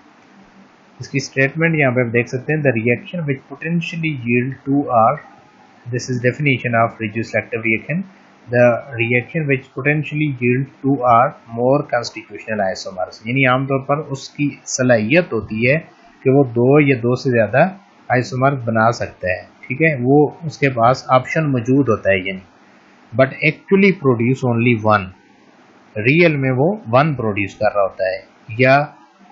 इसकी स्टेटमेंट यहाँ पे आप देख सकते हैं, the reaction which potentially yield two or, this is definition of regioselective reaction, the reaction which potentially yield two or more constitutional isomers. यानी आमतौर पर उसकी सलाहियत होती है कि वो दो या दो से ज़्यादा आइसोमर्स बना सकता है, ठीक है, वो उसके पास ऑप्शन मौजूद होता है। यानी but actually produce only one, real में वो वन प्रोड्यूस कर रहा होता है, या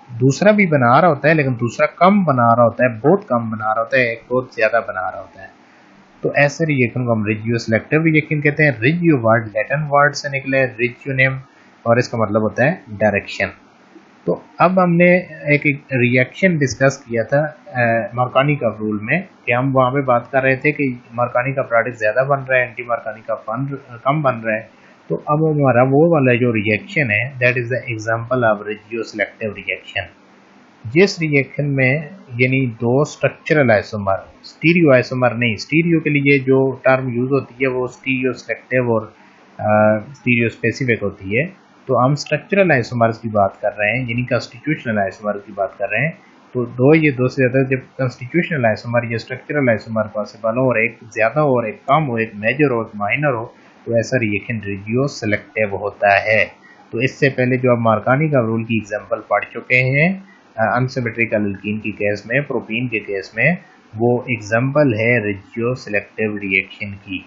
दूसरा भी बना रहा होता है लेकिन दूसरा कम बना रहा होता है, बहुत कम बना रहा होता है, एक बहुत ज़्यादा बना रहा होता है। तो ऐसे रिएक्शन को हम रिजियो सिलेक्टिव रिएक्शन कहते हैं। रिजियो वर्ड लैटिन वर्ड से निकले, रिजियोनिम, और इसका मतलब होता है डायरेक्शन। तो अब हमने एक रिएक्शन डिस्कस किया था मार्कोनी का रूल में, कि हम वहाँ पे बात कर रहे थे कि मार्कोनी का प्रोडक्ट ज़्यादा बन रहा है, एंटी मार्कोनी का कम बन रहा है। तो अब हमारा वो वाला जो रिएक्शन है, that is the example of regioselective reaction. जिस रिएक्शन में यानी दो स्ट्रक्चरल आइसोमर, स्टीरियो आइसोमर नहीं, स्टीरियो के लिए जो टर्म यूज होती है वो स्टीरियो सिलेक्टिव और स्टीरियो स्पेसिफिक होती है। तो हम स्ट्रक्चरल आइसोमर्स की बात कर रहे हैं, यानी कॉन्स्टिट्यूशनल आइसोमर की बात कर रहे हैं। तो दो से ज़्यादा जब कॉन्स्टिट्यूशनल आइसोमर या स्ट्रक्चरल आइसोमर पॉसिबल हो, और एक ज़्यादा हो और एक कम हो, एक मेजर हो, एक माइनर हो, तो ऐसा रिएक्शन रिजियो सिलेक्टिव होता है। तो इससे पहले जो आप मार्कोनी का रूल की एग्जांपल पढ़ चुके हैं अनसिमेट्रिकल एल्कीन के केस में, प्रोपीन के केस में, वो एग्जांपल है रिजियो सिलेक्टिव रिएक्शन की।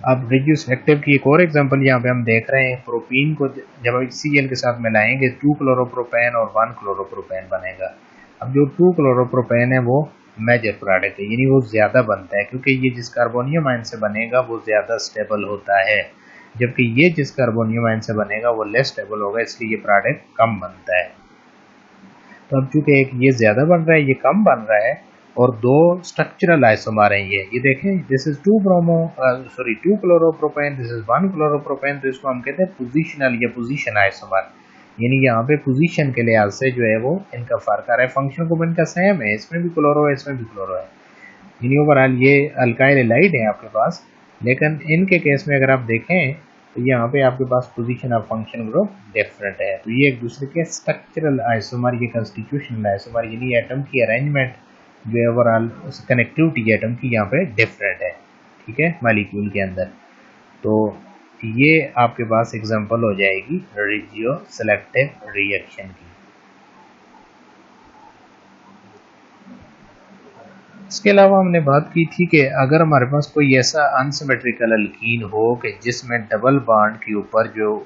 अब रिजियो सिलेक्टिव की एक और एग्जांपल यहाँ पे हम देख रहे हैं। प्रोपीन को जब हम Cl के साथ मिलाएंगे 2 क्लोरोप्रोपेन और 1 क्लोरोप्रोपेन बनेगा। अब जो 2 क्लोरोप्रोपेन है वो मेजर प्रोडक्ट है, यानी वो ज़्यादा बनता है, क्योंकि ये जिस कार्बोनियम आयन से बनेगा वो ज़्यादा स्टेबल होता है, जबकि ये जिस कार्बोनियम आयन से बनेगा वो लेस स्टेबल होगा, इसलिए ये प्रोडक्ट कम बनता है। तो अब चूंकि एक ये ज़्यादा बन रहा है, ये कम बन रहा है, और दो स्ट्रक्चरल आइसोमर हैं ये देखें, this is 2 chloropropane, this is 1 chloropropane, तो इसको हम कहते हैं पोजिशनल या पोजीशन आइसोमर। यानी यहाँ पे पोजीशन के लिहाज से जो है वो इनका फर्क आ रहा है, फंक्शन को इनका सेम है, इसमें भी क्लोरो है, इसमें भी क्लोरो है, यानी ओवरऑल ये अल्काइल हैलाइड है आपके पास। लेकिन इनके केस में अगर आप देखें तो यहाँ पे आपके पास position of function group different है। तो ये एक दूसरे के स्ट्रक्चरल आइसोमर, ये कॉन्स्टिट्यूशनल आइसोमर, यानी एटम की अरेंजमेंट जो है ओवरऑल कनेक्टिविटी एटम की यहाँ पे डिफरेंट है, ठीक है, मॉलिक्यूल के अंदर। तो ये आपके पास एग्जांपल हो जाएगी रिजियो सिलेक्टिव रिएक्शन की। इसके अलावा हमने बात की थी कि अगर हमारे पास कोई ऐसा अनसिमेट्रिकल एल्कीन हो कि जिसमें डबल बॉन्ड के ऊपर जो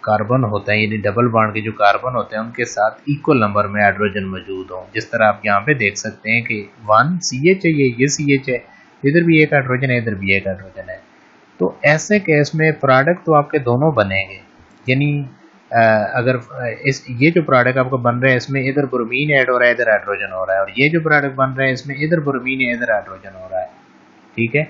कार्बन होता है, यानी डबल बॉन्ड के जो कार्बन होते हैं उनके साथ इक्वल नंबर में हाइड्रोजन मौजूद हो, जिस तरह आप यहाँ पे देख सकते हैं कि 1 CH है, ये CH है, इधर भी एक हाइड्रोजन है, इधर भी एक हाइड्रोजन है। तो ऐसे केस में प्रोडक्ट तो आपके दोनों बनेंगे, यानी अगर ये जो प्रोडक्ट आपको बन रहा है इसमें इधर ब्रोमीन ऐड हो रहा है, इधर हाइड्रोजन हो रहा है, और ये जो प्रोडक्ट बन रहा है इसमें इधर ब्रोमीन है, इधर हाइड्रोजन हो रहा है, ठीक है।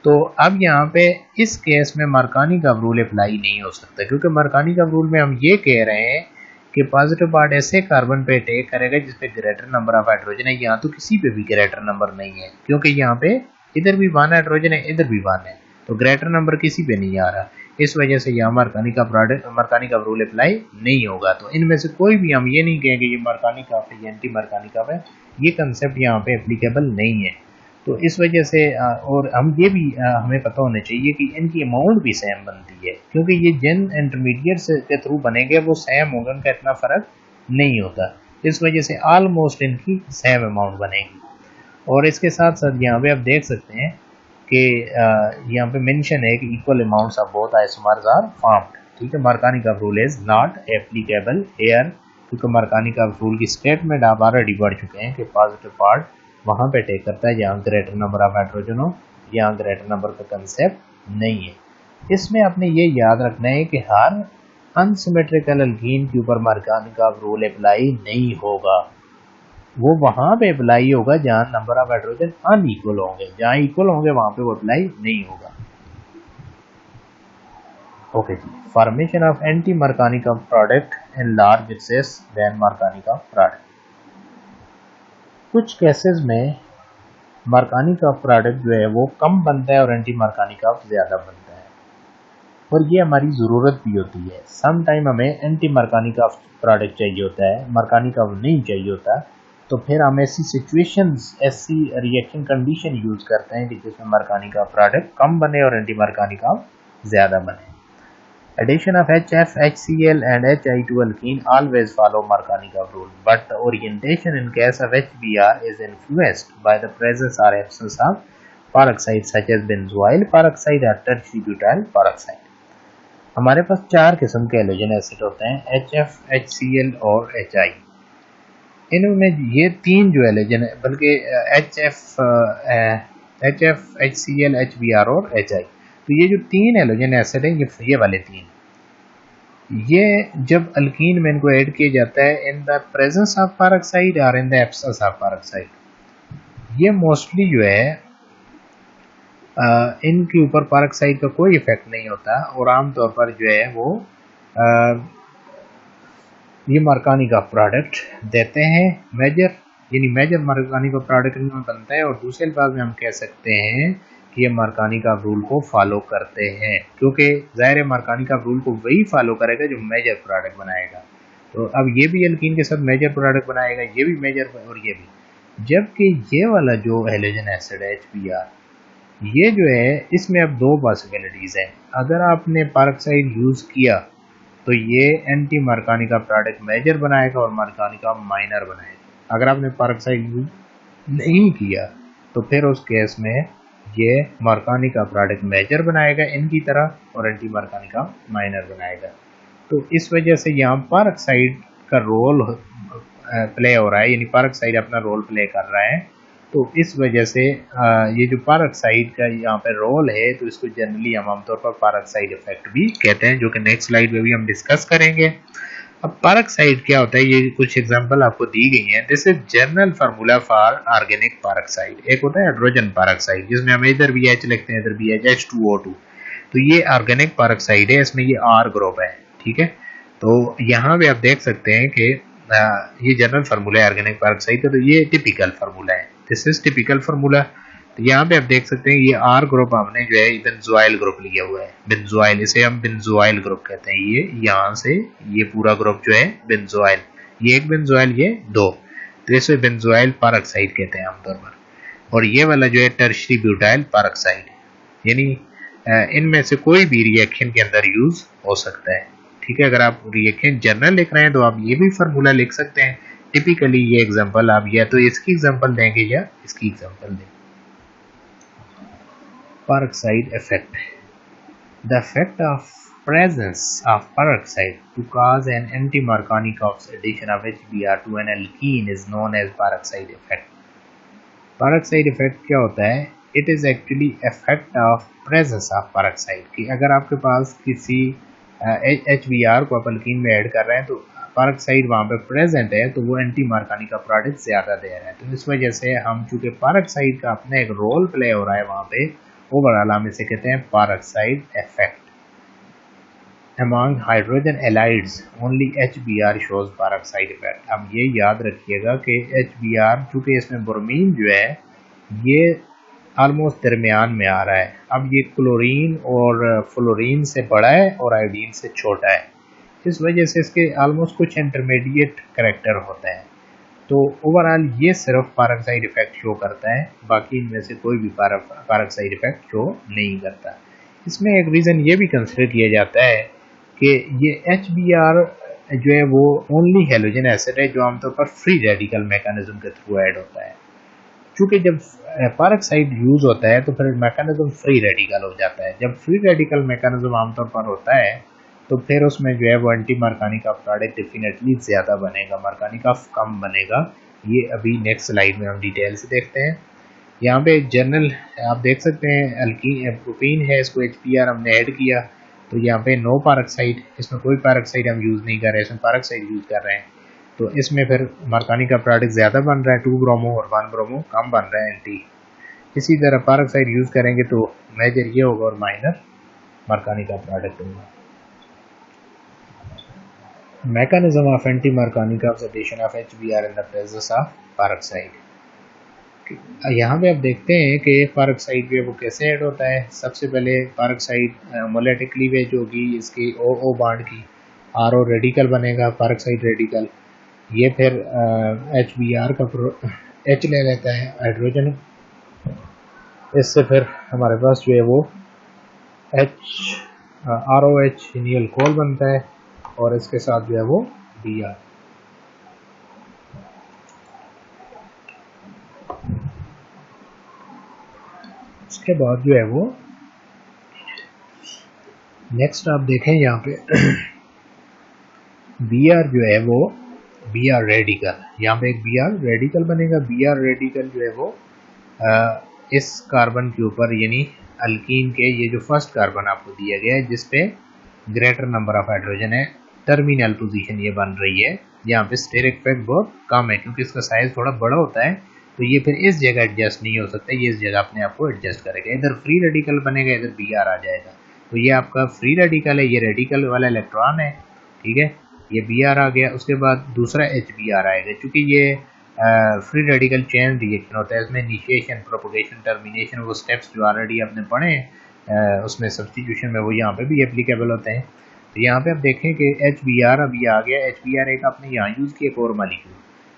तो अब यहाँ पे इस केस में मार्कोनी का रूल अप्लाई नहीं हो सकता, क्योंकि मार्कोनी का रूल में हम ये कह रहे हैं कि पॉजिटिव पार्ट ऐसे कार्बन पे अटैक करेगा जिसपे ग्रेटर नंबर ऑफ हाइड्रोजन है, यहाँ तो किसी पे भी ग्रेटर नंबर नहीं है, क्योंकि यहाँ पे इधर भी 1 हाइड्रोजन है, इधर भी 1 है, तो ग्रेटर नंबर किसी पे नहीं आ रहा। इस वजह से यहाँ मार्कोनी का रूल अप्लाई नहीं होगा। तो इनमें से कोई भी हम ये नहीं कहेंगे ये मार्कोनी का है, ये एंटी मार्कोनी का है, ये कंसेप्ट यहाँ पे एप्लीकेबल नहीं है। तो इस वजह से और हम ये भी हमें पता होना चाहिए कि इनकी अमाउंट भी सेम बनती है, क्योंकि ये जिन इंटरमीडिएट के थ्रू बनेंगे वो सेम होगा, उनका इतना फर्क नहीं होता, इस वजह से ऑलमोस्ट इनकी सेम अमाउंट बनेगी। और इसके साथ साथ यहाँ पे आप देख सकते हैं कि यहाँ पे मेंशन है कि equal amounts of both isomers are formed, ठीक है। मार्कोनी का rule is not applicable here, क्योंकि मार्कोनी का रूल की स्टेटमेंट आप ऑलरेडी पढ़ चुके हैं कि पॉजिटिव पार्ट वहाँ पे टेक करता है जहाँ ग्रेटर नंबर ऑफ हाइड्रोजन हो, यहाँ ग्रेटर नंबर का कंसेप्ट नहीं है। इसमें आपने ये याद रखना है कि हर अनसिमेट्रिकल अल्कीन के ऊपर मार्कोनिकॉफ रूल अप्लाई नहीं होगा, वो वहां पे अप्लाई होगा जहां नंबर ऑफ हाइड्रोजन अनइक्वल होंगे, जहां इक्वल होंगे वहां पे वो अप्लाई नहीं होगा। Okay ji, formation of anti Markovnikov product in large excess than Markovnikov product. कुछ केसेस में मार्कोनिकॉफ प्रोडक्ट जो है वो कम बनता है और एंटी मार्कोनिकॉफ ज्यादा बनता है, और ये हमारी ज़रूरत भी होती है। सम टाइम हमें एंटी मार्कोनिकॉफ प्रोडक्ट चाहिए होता है, मार्कोनिकॉफ नहीं चाहिए होता, तो फिर हम ऐसी सिचुएशंस, ऐसी रिएक्शन कंडीशन यूज़ करते हैं कि जिसमें मार्कोनिकॉफ प्रोडक्ट कम बने और एंटी मार्कोनिकॉफ ज़्यादा बने। Addition of HF, HCl and HI2 alkene always follow Markovnikov rule, but the orientation in case of HBr is influenced by the presence or absence of peroxides such as benzoyl peroxide or tertiary butyl peroxide। हमारे पास 4 किस्म के halogen acid होते हैं, HF, HCl और HI। इनमें ये 3 जो halogen है, बल्कि HF, HCl, HBr और HI, तो ये जो 3 हेलोजन एसिड है, ये वाले 3, ये जब अल्कीन में इनको ऐड किया जाता है in the presence of peroxide और in the absence of peroxide, ये मोस्टली जो है इनके ऊपर पेरोक्साइड का कोई इफेक्ट नहीं होता, और आमतौर पर जो है वो ये मार्कोनिकॉफ प्रोडक्ट देते हैं मेजर, यानी मेजर मार्कोनिकॉफ प्रोडक्ट इनमें बनता है, और दूसरे अल्फाज में हम कह सकते हैं कि ये मार्कोनिकॉफ रूल को फॉलो करते हैं, क्योंकि ज़ाहिर मार्कोनिकॉफ रूल को वही फॉलो करेगा जो मेजर प्रोडक्ट बनाएगा। तो अब ये भी अल्कीन के साथ मेजर प्रोडक्ट बनाएगा, ये भी मेजर और ये भी। जबकि ये वाला जो हेलोजन एसिड है HBr, ये जो है इसमें अब 2 पॉसिबिलिटीज़ हैं। अगर आपने पेरोक्साइड यूज़ किया तो ये एंटी मार्कोनिकॉफ प्रोडक्ट मेजर बनाएगा और मार्कोनिकॉफ माइनर बनाएगा। अगर आपने पेरोक्साइड यूज नहीं किया तो फिर उस केस में ये मार्कोनिकॉफ प्रोडक्ट मेजर बनाएगा इनकी तरह, और एंटी मार्कोनिकॉफ माइनर बनाएगा। तो इस वजह से यहाँ पेरोक्साइड का रोल प्ले हो रहा है, यानी पेरोक्साइड अपना रोल प्ले कर रहा है। तो इस वजह से ये जो पेरोक्साइड का यहाँ पे रोल है, तो इसको जनरली हम आमतौर पर पेरोक्साइड इफेक्ट भी कहते हैं, जो कि नेक्स्ट स्लाइड में भी हम डिस्कस करेंगे। अब पेरोक्साइड क्या होता है, ये कुछ एग्जांपल आपको दी गई हैं। This is general formula for organic peroxide. एक होता है हाइड्रोजन पेरोक्साइड, जिसमें हम इधर भी H लिखते हैं, इधर भी H2O2, तो ये ऑर्गेनिक पेरोक्साइड है, इसमें ये R ग्रुप है, ठीक है। तो यहाँ पे आप देख सकते हैं कि ये जनरल फार्मूला है ऑर्गेनिक पेरोक्साइड का, तो ये टिपिकल फार्मूला है, दिस इज टिपिकल फार्मूला। तो यहाँ पे आप देख सकते हैं ये R ग्रुप हमने जो है बेंजोइल ग्रुप लिया हुआ है, बेंजोइल, इसे हम बेंजोइल ग्रुप कहते हैं। ये यहाँ से ये पूरा ग्रुप जो है बेंजोइल, ये एक बेंजोइल, ये 2, तो इसे बेंजोइल पेरोक्साइड कहते हैं आमतौर पर। और ये वाला जो है टर्शियरी ब्यूटाइल पेरोक्साइड, यानी इनमें से कोई भी रिएक्शन के अंदर यूज हो सकता है, ठीक है। अगर आप रिएक्शन जनरल लिख रहे हैं तो आप ये भी फार्मूला लिख सकते हैं। टिपिकली ये एग्जांपल आप या तो इसकी एग्जांपल देंगे या इसकी एग्जांपल देंगे। Peroxide effect. The effect of presence of peroxide to cause an anti-Markovnikov's addition of HBr to an alkene is known as peroxide effect. Peroxide effect क्या होता है? It is actually effect of presence of peroxide, कि अगर आपके पास किसी HBr को आप alkyne में ऐड कर रहे हैं तो पेरोक्साइड वहाँ पे प्रेजेंट है, तो वो एंटी मार्कोनिकॉफ प्रोडक्ट ज़्यादा दे रहा है। तो इस वजह से हम चूँकि पेरोक्साइड का अपना एक रोल प्ले हो रहा है वहाँ पे, ओवरऑल हम इसे कहते हैं peroxide effect. Among hydrogen halides only HBr shows peroxide effect। अब ये याद रखिएगा कि HBr चूँकि इसमें ब्रोमीन जो है ये ऑलमोस्ट दरमियान में आ रहा है। अब ये क्लोरीन और फ्लोरीन से बड़ा है और आयोडीन से छोटा है, इस वजह से इसके ऑलमोस्ट कुछ इंटरमीडिएट करैक्टर होता है। तो ओवरऑल ये सिर्फ पेरोक्साइड इफेक्ट शो करता है, बाकी इनमें से कोई भी पेरोक्साइड इफेक्ट शो नहीं करता। इसमें एक रीज़न ये भी कंसिडर किया जाता है कि ये HBr जो है वो ओनली हेलोजन एसिड है जो आमतौर पर फ्री रेडिकल मैकेनिज्म के थ्रू ऐड होता है। चूँकि जब पेरोक्साइड यूज होता है तो फिर मैकेनिज्म फ्री रेडिकल हो जाता है। जब फ्री रेडिकल मैकेनिज्म आमतौर पर होता है तो फिर उसमें जो है वो एंटी मार्कोनिकॉफ प्रोडक्ट डेफिनेटली ज़्यादा बनेगा, मार्कोनिकॉफ कम बनेगा। ये अभी नेक्स्ट स्लाइड में हम डिटेल से देखते हैं। यहाँ पे जनरल आप देख सकते हैं अल्कीन प्रोपीन है, इसको HBr हमने ऐड किया तो यहाँ पे नो पैरोक्साइड, इसमें कोई पैरोक्साइड हम यूज़ नहीं कर रहे हैं, इसमें पैरोक्साइड यूज़ कर रहे हैं। तो इसमें फिर मार्कानी का प्रोडक्ट ज़्यादा बन रहा है, 2 ब्रोमो और 1 ब्रोमो कम बन रहा है एंटी। इसी तरह पैरोक्साइड यूज़ करेंगे तो मेजर ये होगा और माइनर मार्कानी का प्रोडक्ट होगा। Mechanism of anti-Marconi oxidation of HBr in the presence of peroxide। यहाँ पे आप देखते हैं कि पैरोक्साइड पे वो कैसे ऐड होता है। सबसे पहले पैरोक्साइड मोलेटिक क्लीवेज होगी इसकी OO बॉन्ड की, RO रेडिकल बनेगा पैरोक्साइड रेडिकल, ये फिर HBr का H ले लेता है हाइड्रोजन, इससे फिर हमारे पास जो है वो ROH यानी अल्कोहल बनता है और इसके साथ जो है वो Br। उसके बाद जो है वो नेक्स्ट आप देखें यहाँ पे Br जो है वो Br रेडिकल, यहाँ पे एक Br रेडिकल बनेगा। Br रेडिकल जो है वो इस कार्बन के ऊपर यानी अल्कीन के ये जो फर्स्ट कार्बन आपको दिया गया है जिसपे ग्रेटर नंबर ऑफ हाइड्रोजन है, टर्मिनल पोजीशन ये बन रही है, यहाँ पे स्टेरिक इफेक्ट बहुत कम है क्योंकि इसका साइज थोड़ा बड़ा होता है तो ये फिर इस जगह एडजस्ट नहीं हो सकता, ये इस जगह अपने आप को एडजस्ट करेगा। इधर फ्री रेडिकल बनेगा, इधर Br आ जाएगा, तो ये आपका फ्री रेडिकल है, ये रेडिकल वाला इलेक्ट्रॉन है, ठीक है, ये Br आ गया। उसके बाद दूसरा HBr आएगा, क्योंकि ये फ्री रेडिकल चेन रिएक्शन होता है, इसमें इनिशिएशन, प्रोपगेशन, टर्मिनेशन वो स्टेप्स जो ऑलरेडी आपने पढ़े हैं उसमें सब्स्टिट्यूशन में वो यहाँ पे भी एप्लीकेबल होते हैं। तो यहाँ पे आप देखें कि HBr अभी आ गया, HBr एक आपने यहाँ यूज़ किया एक और मालिक्यूल,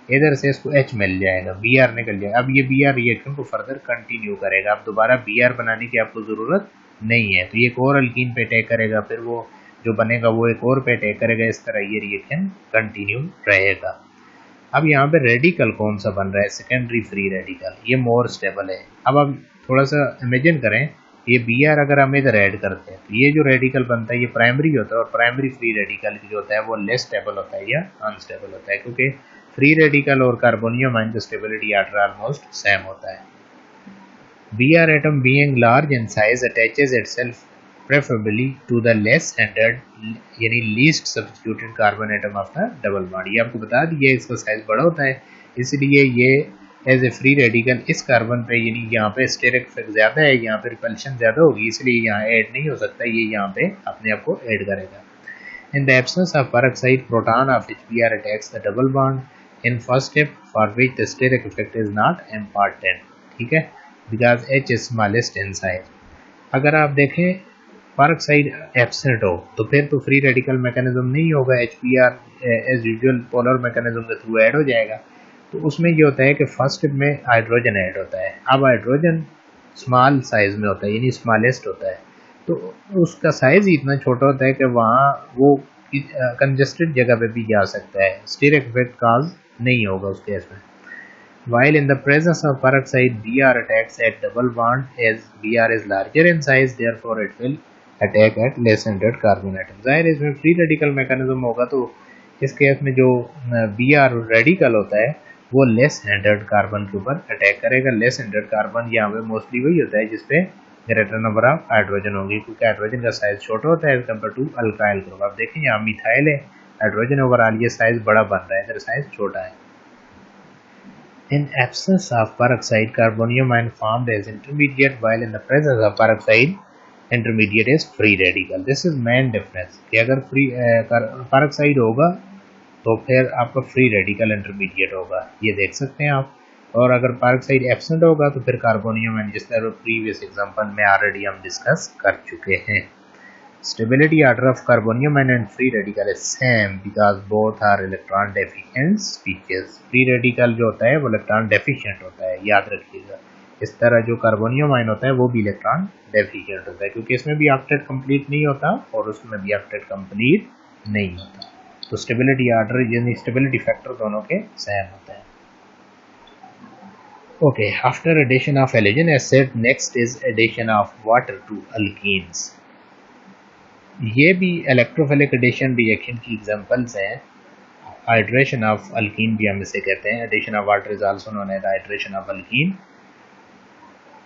इधर से इसको H मिल जाएगा, Br निकल जाएगा। अब ये Br रिएक्शन को फर्दर कंटिन्यू करेगा, अब दोबारा Br बनाने की आपको ज़रूरत नहीं है, तो ये एक और अल्कीन पे अटैक करेगा, फिर वो जो बनेगा वो एक और पे अटैक करेगा, इस तरह ये रिएक्शन कंटिन्यू रहेगा। अब यहाँ पे रेडिकल कौन सा बन रहा है, सेकेंडरी फ्री रेडिकल, ये मोर स्टेबल है। अब आप थोड़ा सा इमेजिन करें, ये Br अगर हम इधर ऐड करते हैं तो ये जो रेडिकल बनता है ये प्राइमरी होता है, और प्राइमरी फ्री रेडिकल जो होता है वो लेस स्टेबल होता है या अनस्टेबल होता है, क्योंकि फ्री रेडिकल और कार्बोनियम आयन का स्टेबिलिटी आर्टर ऑलमोस्ट सेम होता है। Br atom being large in size attaches itself preferably to the less standard यानी least substituted carbon atom of the double bond. ये आपको बता दिया इसका साइज बड़ा होता है, इसलिए ये एज ए फ्री रेडिकल इस कार्बन पे यानी यहाँ पे स्टेरिक इफेक्ट ज़्यादा है, यहाँ पे रिपल्शन ज़्यादा होगी, इसलिए यहाँ ऐड नहीं हो सकता, ये यहाँ पे अपने आप को ऐड करेगा। In the absence of peroxide, proton of HBr attacks the double bond in first step for which the steric effect is not important, ठीक है, because H is smallest in size। अगर आप देखें पेरोक्साइड एब्सेंट हो तो फिर तो free radical mechanism नहीं होगा, HBr as usual polar mechanism के थ्रू ऐड हो जाएगा। तो उसमें ये होता है कि फर्स्ट स्टेप में हाइड्रोजन ऐड होता है, अब हाइड्रोजन स्मॉल साइज में होता है यानी स्मॉलेस्ट होता है, तो उसका साइज ही इतना छोटा होता है कि वहाँ वो कंजस्टेड जगह पे भी जा सकता है, स्टेरिक इफेक्ट काज नहीं होगा उस केस में। While in the presence of peroxide, Br attacks at double bond as Br is larger in size, therefore it will attack at less centered carbon atom। जाहिर है इसमें फ्री रेडिकल मैकेनिज्म होगा तो इस केस में जो Br radical होता है वो लेस हैंडेड कार्बन के ऊपर अटैक करेगा। लेस हैंडेड कार्बन यहाँ पे मोस्टली वही होता है जिसपे ग्रेटर नंबर ऑफ हाइड्रोजन होगी, क्योंकि हाइड्रोजन का साइज छोटा होता है as compare to alkyl group. आप देखें यहाँ मिथाइल है, हाइड्रोजन ओवरऑल ये साइज बड़ा बन रहा है, इधर साइज छोटा है। In absence of peroxide, carbonium ion formed as intermediate, while in the presence of peroxide, intermediate is free radical। This is main difference कि अगर फ्री peroxide होगा तो फिर आपका फ्री रेडिकल इंटरमीडिएट होगा, ये देख सकते हैं आप, और अगर पेरोक्साइड एब्सेंट होगा तो फिर कार्बोनियम आयन, जिस तरह प्रीवियस एग्जांपल में ऑलरेडी हम डिस्कस कर चुके हैं। Stability order of carbonium and free radical is same because both are electron deficient species। free radical जो होता है वो इलेक्ट्रॉन डेफिशिएंट होता है, याद रखिएगा। इस तरह जो कार्बोनियम आयन होता है वो भी इलेक्ट्रॉन डेफिशिएंट होता है, क्योंकि इसमें भी ऑक्टेट कंप्लीट नहीं होता और उसमें भी ऑक्टेट कंप्लीट नहीं होता। तो स्टेबिलिटी ऑर्डर यानी स्टेबिलिटी फैक्टर दोनों के सेम होते हैं। Okay, after addition of halogen acid next is addition of water to alkenes. ये भी इलेक्ट्रोफिलिक एडिशन रिएक्शन की एग्जांपल्स हैं। हाइड्रेशन ऑफ अल्कीन भी हम इसे कहते हैं, addition of water is also known as hydration of alkene.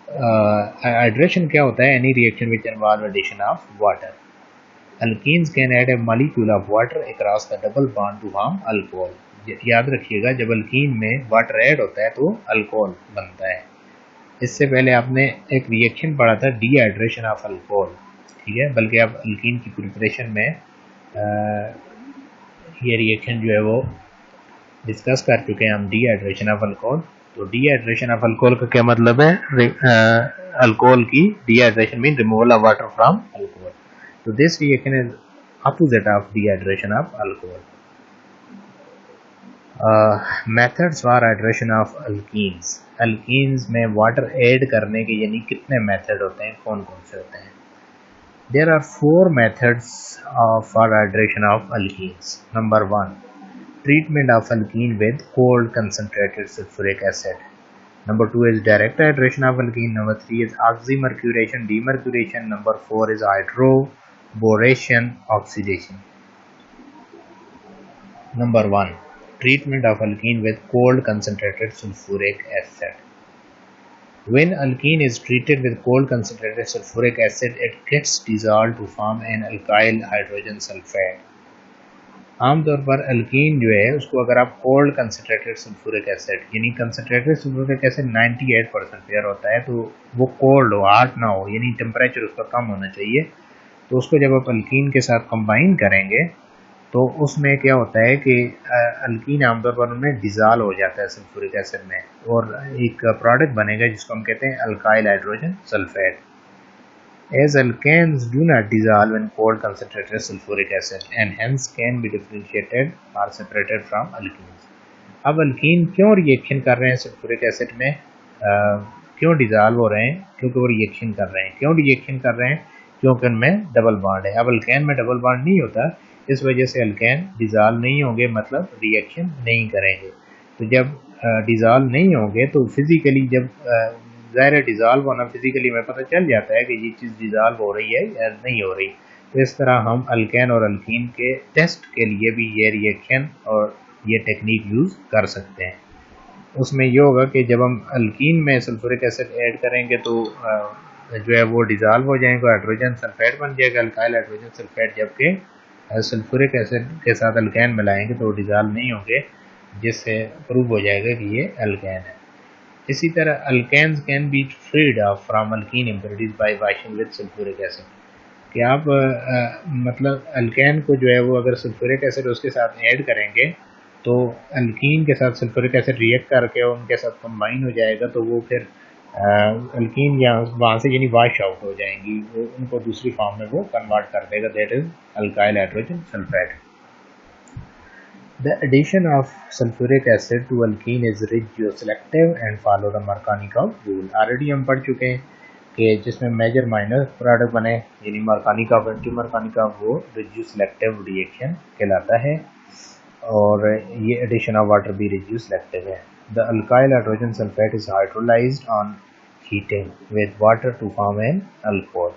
Hydration क्या होता है? Any reaction which involve addition of water. Alkenes can add a molecule of water across the double bond to form alcohol. याद रखिएगा, जब alkyne में water add होता है तो अल्कोहल बनता है. इससे पहले आपने एक रिएक्शन पढ़ा था डीहाइड्रेशन ऑफ अल्कोहल, ठीक है, बल्कि आप अल्कीन की प्रिपरेशन में ये रिएक्शन जो है वो डिस्कस कर चुके हैं हम, डीहाइड्रेशन ऑफ अल्कोहल. तो डीहाइड्रेशन ऑफ अल्कोहल का क्या मतलब है? अल्कोहल की dehydration mean removal of water from alcohol. So this reaction is opposite of dehydration of alcohol. Methods for hydration of alkenes. Alkenes में water add करने के यानी कितने method होते हैं, कौन कौन से होते हैं? There are 4 methods for hydration of alkenes. Number 1, treatment of alkene with cold concentrated sulfuric acid. Number 2 is direct hydration of alkene. Number 3 is oxymercuration, demercuration. Number 4 is hydroboration, oxidation. Number 1, treatment of alkene with cold concentrated sulfuric acid. When alkene is treated with cold concentrated sulfuric acid, it gets dissolved to form an alkyl hydrogen sulfide. आमतौर पर alkyne जो है उसको अगर आप cold concentrated sulphuric acid, यानी concentrated sulphuric acid 98% pure होता है, तो वो कोल्ड हो, हॉट ना हो, यानी टेम्परेचर उसका कम होना चाहिए. तो उसको जब आप अल्कीन के साथ कंबाइन करेंगे तो उसमें क्या होता है कि अल्कीन आमतौर पर उनमें डिज़ॉल्व हो जाता है सल्फ्यूरिक एसिड में, और एक प्रोडक्ट बनेगा जिसको हम कहते हैं alkyl hydrogen sulphate. As alkanes do not dissolve in cold concentrated sulfuric acid and hence can be differentiated or separated from alkenes. अब अल्कीन क्यों रिएक्शन कर रहे हैं सल्फ्यूरिक एसिड में, क्यों डिज़ॉल्व हो रहे हैं? क्योंकि वो रिएक्शन कर रहे हैं. क्यों रिएक्शन कर रहे हैं? क्योंकि उनमें डबल बॉन्ड है. अब अल्केन में डबल बॉन्ड नहीं होता, इस वजह से अल्केन डिज़ॉल्व नहीं होंगे, मतलब रिएक्शन नहीं करेंगे. तो जब डिज़ॉल्व नहीं होंगे तो फिज़िकली जब ज़ाहिर डिज़ॉल्व होना फिज़िकली में पता चल जाता है कि ये चीज़ डिज़ॉल्व हो रही है या नहीं हो रही. तो इस तरह हम अल्केन और अल्कीन के टेस्ट के लिए भी ये रिएक्शन और ये टेक्निक यूज़ कर सकते हैं. उसमें ये होगा कि जब हम अल्कीन में सल्फ्यूरिक एसिड ऐड करेंगे तो जो है वो डिज़ॉल्व हो जाएंगे, हाइड्रोजन सल्फेट बन जाएगा, अल्काइल हाइड्रोजन सल्फेट. जबकि सल्फ्यूरिक एसिड के साथ अल्केन मिलाएंगे तो डिज़ॉल्व नहीं होंगे, जिससे प्रूव हो जाएगा कि ये अल्केन है. इसी तरह alkanes can be freed from alkene impurities by washing with sulphuric acid. कि आप मतलब अल्केन को जो है वो अगर सल्फ्यूरिक एसिड उसके साथ ऐड करेंगे तो अल्कीन के साथ सल्फ्यूरिक एसिड रिएक्ट करके उनके साथ कंबाइन हो जाएगा, तो वो फिर अल्कीन या वहाँ से यानी वॉश आउट हो जाएंगी, वो उनको दूसरी फॉर्म में वो कन्वर्ट कर देगा, that is alkyl hydrogen sulphate. The addition of sulfuric acid to alkene is regioselective and follow the Markovnikov rule. Already हम पढ़ चुके हैं कि जिसमें मेजर माइनर प्रोडक्ट बने, यानी मार्कोनिकॉव एंटी मार्कोनिकॉव, वो regioselective रिएक्शन कहलाता है, और ये addition of water भी regioselective है. The alkyl hydrogen sulfate is hydrolyzed on heating with water to form an alcohol.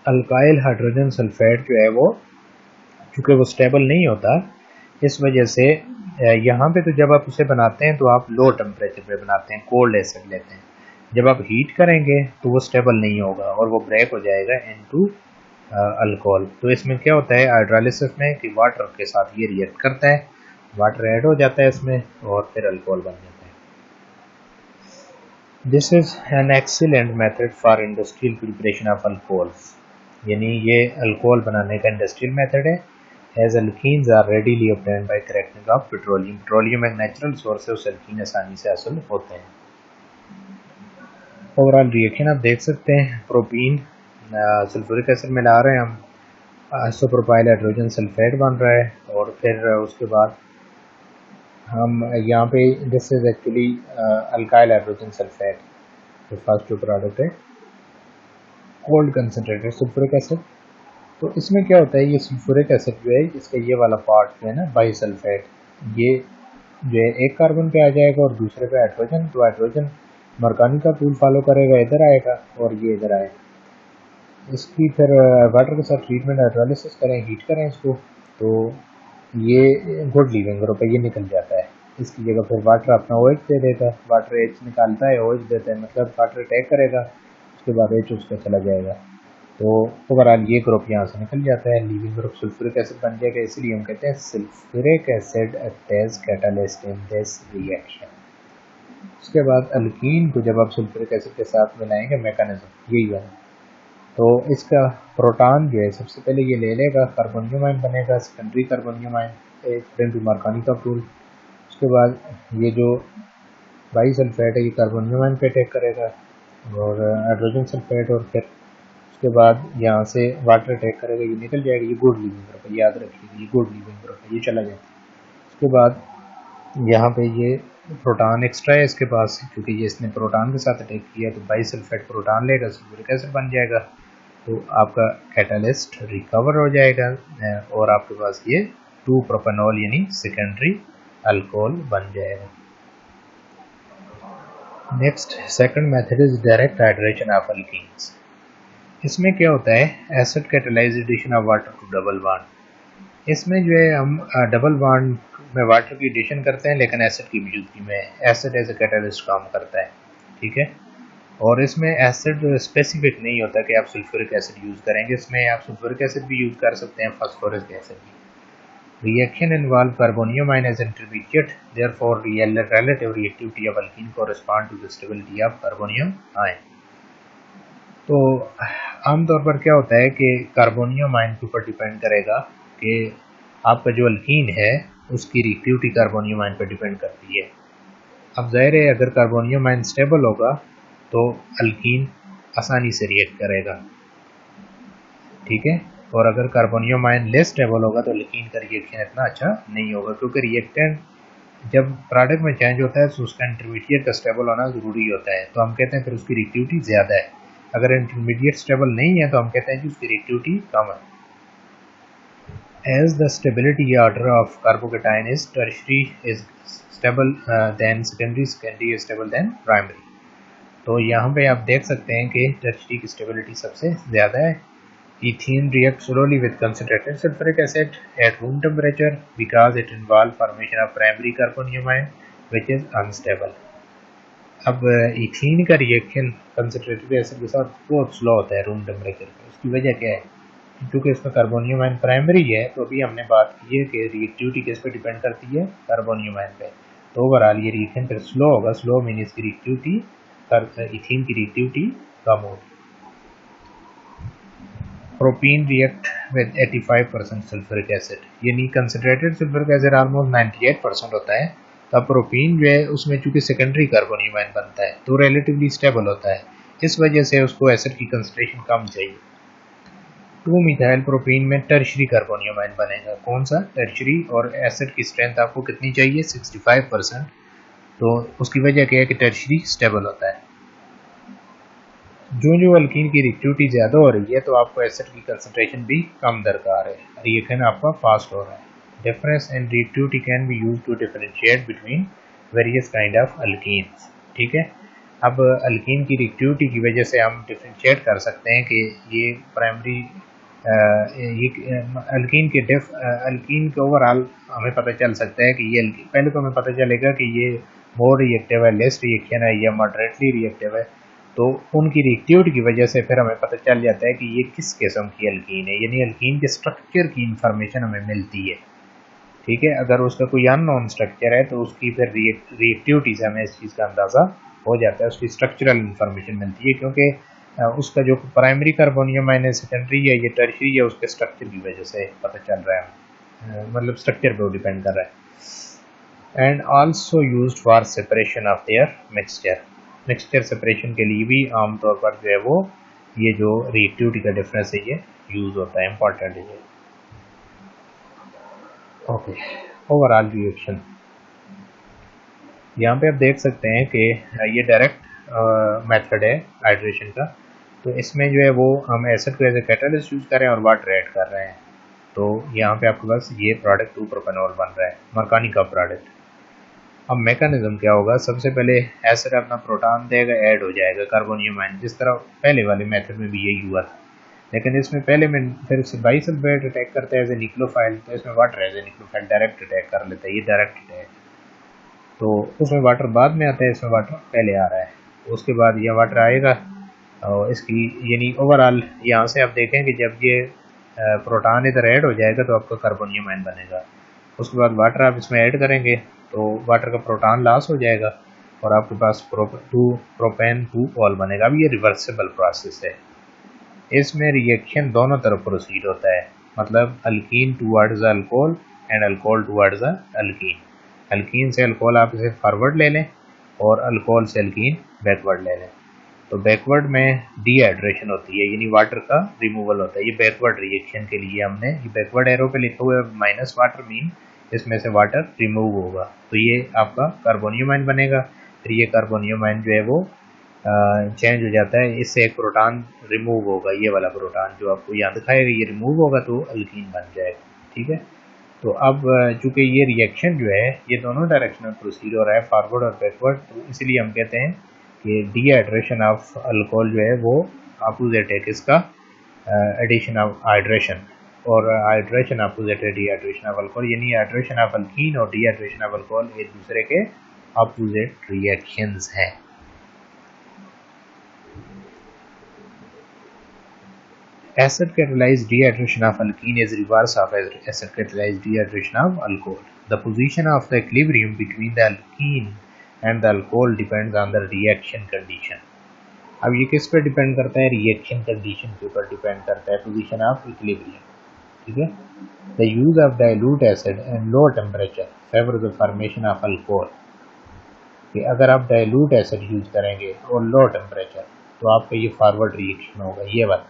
Alkyl hydrogen sulphate जो है वो चूँकि वो स्टेबल नहीं होता, इस वजह से यहाँ पे तो जब आप उसे बनाते हैं तो आप लो टेम्परेचर पे बनाते हैं, कोल्ड एसिड लेते हैं. जब आप हीट करेंगे तो वो स्टेबल नहीं होगा और वो ब्रेक हो जाएगा इनटू अल्कोहल. तो इसमें क्या होता है हाइड्रोलिसिस में कि वाटर के साथ ये रिएक्ट करता है, वाटर ऐड हो जाता है इसमें और फिर अल्कोहल बन जाता है. This is an excellent method for industrial preparation of alcohols. यानी ये अल्कोहल बनाने का इंडस्ट्रियल मेथड है. As alkenes are readily obtained by cracking of petroleum. Petroleum एक नेचुरल सोर्स है, उससे अल्कीन आसानी से हासिल होते हैं. ओवरऑल रिएक्शन आप देख सकते हैं, प्रोपीन सल्फ्यूरिक एसिड मिला रहे हैं हम, आइसोप्रोपाइल हाइड्रोजन सल्फेट बन रहा है, और फिर उसके बाद हम यहाँ पे this is actually alkyl hydrogen sulphate, तो फर्स्ट जो प्रोडक्ट है कोल्ड कंसनट्रेटेड सल्फ्यूरिक एसिड. तो इसमें क्या होता है, ये सल्फ्यूरिक एसिड जो है इसका ये वाला पार्ट जो है ना बाइसल्फेट, ये जो है एक कार्बन पे आ जाएगा और दूसरे पे हाइड्रोजन, तो हाइड्रोजन मार्कोनिकॉव रूल फॉलो करेगा, इधर आएगा और ये इधर आएगा. इसकी फिर वाटर के साथ ट्रीटमेंट हाइड्रोलिसिस करें, हीट करें इसको, तो ये गुड लीविंग ग्रुप है, ये निकल जाता है। इसकी जगह फिर वाटर अपना OH दे देगा, वाटर H निकालता है, OH देता है, मतलब वाटर अटैक करेगा, उसके बाद H उसका चला जाएगा। तो ओवरऑल ये ग्रुप यहाँ से निकल जाता है, लीविंग ग्रुप सल्फ्यूरिक एसिड बन जाएगा। इसलिए हम कहते हैं sulphuric acid act as catalyst in this reaction. उसके बाद अल्कीन को जब आप सल्फ्यूरिक एसिड के साथ मिलाएंगे, मैकेनिज्म यही है। तो इसका प्रोटॉन जो है सबसे पहले ये ले लेगा, कार्बोनियम आयन बनेगा, secondary carbonium ion according to Markovnikov का रूल। उसके बाद ये जो बाईसल्फेट है ये कार्बोनियम आयन पे अटैक करेगा और हाइड्रोजन सल्फेट, और फिर उसके बाद यहाँ से वाटर अटैक करेगा, ये निकल जाएगा। ये गुड लीविंग ग्रुप है, याद रखिएगा ये गुड लीविंग ग्रुप है, ये चला जाएगा। उसके बाद यहाँ पे ये प्रोटॉन एक्स्ट्रा है इसके पास, क्योंकि ये इसने प्रोटॉन के साथ अटैक किया, तो बाईसल्फेट प्रोटॉन लेगा, सल्फ्यूरिक एसिड बन जाएगा। तो आपका कैटालिस्ट रिकवर हो जाएगा और आपके पास ये 2 प्रोपेनॉल यानी सेकेंडरी अल्कोहल बन जाएगा। Next second method is direct hydration of alkenes. इसमें क्या होता है, acid catalyse addition of water to double bond. इसमें जो है हम डबल बॉन्ड में वाटर की एडिशन करते हैं, लेकिन एसिड की मौजूदगी में एसिड एज ए कैटालिस्ट काम करता है, ठीक है। और इसमें एसिड स्पेसिफिक नहीं होता कि आप सल्फ्यूरिक एसिड यूज़ करेंगे, इसमें आप सल्फ्यूरिक एसिड भी यूज़ कर सकते हैं, फास्फोरिक एसिड भी। Reaction involve carbonium ion as intermediate, therefore relative reactivity of alkene correspond to the stability of carbonium ion। तो आमतौर पर क्या होता है कि कार्बोनियम आयन के ऊपर डिपेंड करेगा कि आपका जो अल्कीन है उसकी रिएक्टिविटी कार्बोनियम आयन पर डिपेंड करती है। अब जाहिर है अगर कार्बोनियम आयन स्टेबल होगा तो अल्कीन आसानी से रिएक्ट करेगा, ठीक है। और अगर कार्बोनियम आयन लेस स्टेबल होगा तो अल्कीन का रिएक्शन इतना अच्छा नहीं होगा, क्योंकि रिएक्टेंट जब प्रोडक्ट में चेंज होता है तो उसका इंटरमीडिएट का स्टेबल होना ज़रूरी होता है, तो हम कहते हैं फिर उसकी रिएक्टिविटी ज़्यादा है। अगर इंटरमीडिएट स्टेबल नहीं है तो हम कहते हैं कि उसकी रिएक्टिविटी कम है। As the stability order of carbocation is tertiary is stable then secondary is stable than primary। तो यहाँ पे आप देख सकते हैं कि टर्शरी की स्टेबिलिटी सबसे ज़्यादा है। Ethene reacts slowly with concentrated sulfuric acid at room temperature because it involves formation of primary carbonium ion which is unstable। अब इथीन का रिएक्शन कंसनट्रेटेड एसिड के साथ बहुत स्लो होता है रूम टेम्परेचर पे। उसकी वजह क्या है, क्योंकि इसमें कार्बोनियम आयन प्राइमरी है, तो अभी हमने बात की है कि रिएक्टिविटी किस पे डिपेंड करती है, कार्बोनियम आयन पे। तो ओवरऑल ये रिएक्शन फिर स्लो होगा, स्लो मीन इसकी रिएक्टिविटी, इथीन की रिएक्टिविटी कम होगी। Propene react with 85% sulphuric acid, यानी कंसनट्रेटेड सल्फ्यूरिक एसिड ऑलमोस्ट 98% होता है, तब प्रोपीन जो है उसमें चूंकि सेकेंडरी कार्बोनियम आयन बनता है तो रिलेटिवली स्टेबल होता है, इस वजह से उसको एसिड की कंसंट्रेशन कम चाहिए। 2 मिथाइल प्रोपीन में टर्शरी कार्बोनियम आयन बनेगा। कौन सा टर्शरी, और एसिड की स्ट्रेंथ आपको कितनी चाहिए, 65%। तो उसकी वजह क्या है कि टर्शरी स्टेबल होता है। जो अल्कीन की रिएक्टिविटी ज़्यादा हो रही है तो आपको एसिड की कंसंट्रेशन भी कम दरकार है, रिएक्शन आपका फास्ट हो रहा है। Difference in reactivity can be used to differentiate between various kind of alkenes, ठीक है। अब अल्कीन की रिएक्टिविटी की वजह से हम डिफरेंशिएट कर सकते हैं कि ये प्राइमरी ये अल्कीन के ओवरऑल हमें पता चल सकता है कि ये पहले तो हमें पता चलेगा कि ये मोर रिएक्टिव है, लेस रिएक्शन है या मॉडरेटली रिएक्टिव है। तो उनकी रिएक्टिविटी की वजह से फिर हमें पता चल जाता है कि ये किस किस्म की अल्कीन है, यानी अल्कीन के स्ट्रक्चर की इंफॉर्मेशन हमें मिलती है, ठीक है। अगर उसका कोई अननोन स्ट्रक्चर है तो उसकी फिर रिएक्टिविटी से हमें इस चीज़ का अंदाज़ा हो जाता है, उसकी स्ट्रक्चरल इंफॉर्मेशन मिलती है, क्योंकि उसका जो प्राइमरी कार्बोनियम आयन है, सेकेंडरी है, ये टर्शरी है, उसके स्ट्रक्चर की वजह से पता चल रहा है, मतलब स्ट्रक्चर पर डिपेंड कर रहा है। And also used for separation of their mixture separation के लिए भी आमतौर पर जो है वो ये जो रिएक्टिविटी का डिफरेंस है ये यूज़ होता है, इंपॉर्टेंट है ये। ओके, ओवरऑल रिएक्शन यहाँ पे आप देख सकते हैं कि ये डायरेक्ट मेथड है हाइड्रेशन का। तो इसमें जो है वो हम एसिड को एज ए कैटालिस्ट यूज़ कर रहे हैं और वाटर ऐड कर रहे हैं। तो यहाँ पे आपके पास ये प्रोडक्ट 2 प्रोपेनॉल बन रहा है, मार्कोनी का प्रोडक्ट। अब मैकेनिज्म क्या होगा, सबसे पहले एसिड अपना प्रोटॉन देगा, ऐड हो जाएगा कार्बोनियम आयन, जिस तरह पहले वाले मेथड में भी यही हुआ था। लेकिन इसमें पहले में फिर बाइसल्फेट अटैक करता है एज ए निक्लोफाइल, तो इसमें water as a nucleophile direct attack कर लेता है, ये डायरेक्ट अटैक। तो उसमें वाटर बाद में आता है, इसमें वाटर पहले आ रहा है। तो उसके बाद यह वाटर आएगा और इसकी यानी ओवरऑल यहाँ से आप देखें कि जब ये प्रोटॉन इधर ऐड हो जाएगा तो आपका कार्बोनियम आयन बनेगा। उसके बाद वाटर आप इसमें ऐड करेंगे तो वाटर का प्रोटॉन लॉस हो जाएगा और आपके पास प्रोपेन 2 ऑल बनेगा। अब ये रिवर्सिबल प्रोसेस है, इसमें रिएक्शन दोनों तरफ प्रोसीड होता है, मतलब alkyne towards alcohol and alcohol towards alkyne. Alkyne से अल्कोहल आप इसे फॉरवर्ड ले लें और अल्कोहल से अल्कीन बैकवर्ड ले लें। तो बैकवर्ड में डिहाइड्रेशन होती है, यानी वाटर का रिमूवल होता है। ये बैकवर्ड रिएक्शन के लिए हमने ये बैकवर्ड एरो पे लिखा हुआ है माइनस वाटर मीन इसमें से वाटर रिमूव होगा, तो ये आपका कार्बोनियम आयन बनेगा। फिर ये कार्बोनियम आयन जो है वो चेंज हो जाता है, इससे एक प्रोटॉन रिमूव होगा, ये वाला प्रोटॉन जो आपको यहाँ दिखाएगा ये रिमूव होगा तो अल्कीन बन जाएगा। ठीक है, तो अब चूंकि ये रिएक्शन जो है ये दोनों डायरेक्शन में प्रोसीड हो रहा है, फॉरवर्ड और बैकवर्ड, तो इसलिए हम कहते हैं कि डिहाइड्रेशन ऑफ अल्कोहल जो है वो अपोजिट है किसका, एडिशन ऑफ हाइड्रेशन, और हाइड्रेशन अपोजिट है डिहाइड्रेशन ऑफ अल्कोहल, यानी हाइड्रेशन ऑफ अल्कीन और डिहाइड्रेशन ऑफ अल्कोहल एक दूसरे के अपोजिट रिएक्शंस हैं। Acid catalyzed dehydration of alkene is reverse of acid catalyzed dehydration of alcohol. The position of the equilibrium between the alkene and the alcohol depends on the reaction condition. अब ये किस पर depend करता है, reaction condition के ऊपर depend करता है, पोजीशन ऑफ इक्विलिब्रियम। ठीक है, the use of dilute acid and low temperature favour the formation of alcohol. कि अगर आप डाइल्यूट एसिड यूज करेंगे और लो टेम्परेचर तो आपका ये फॉरवर्ड रिएक्शन होगा, ये वाला,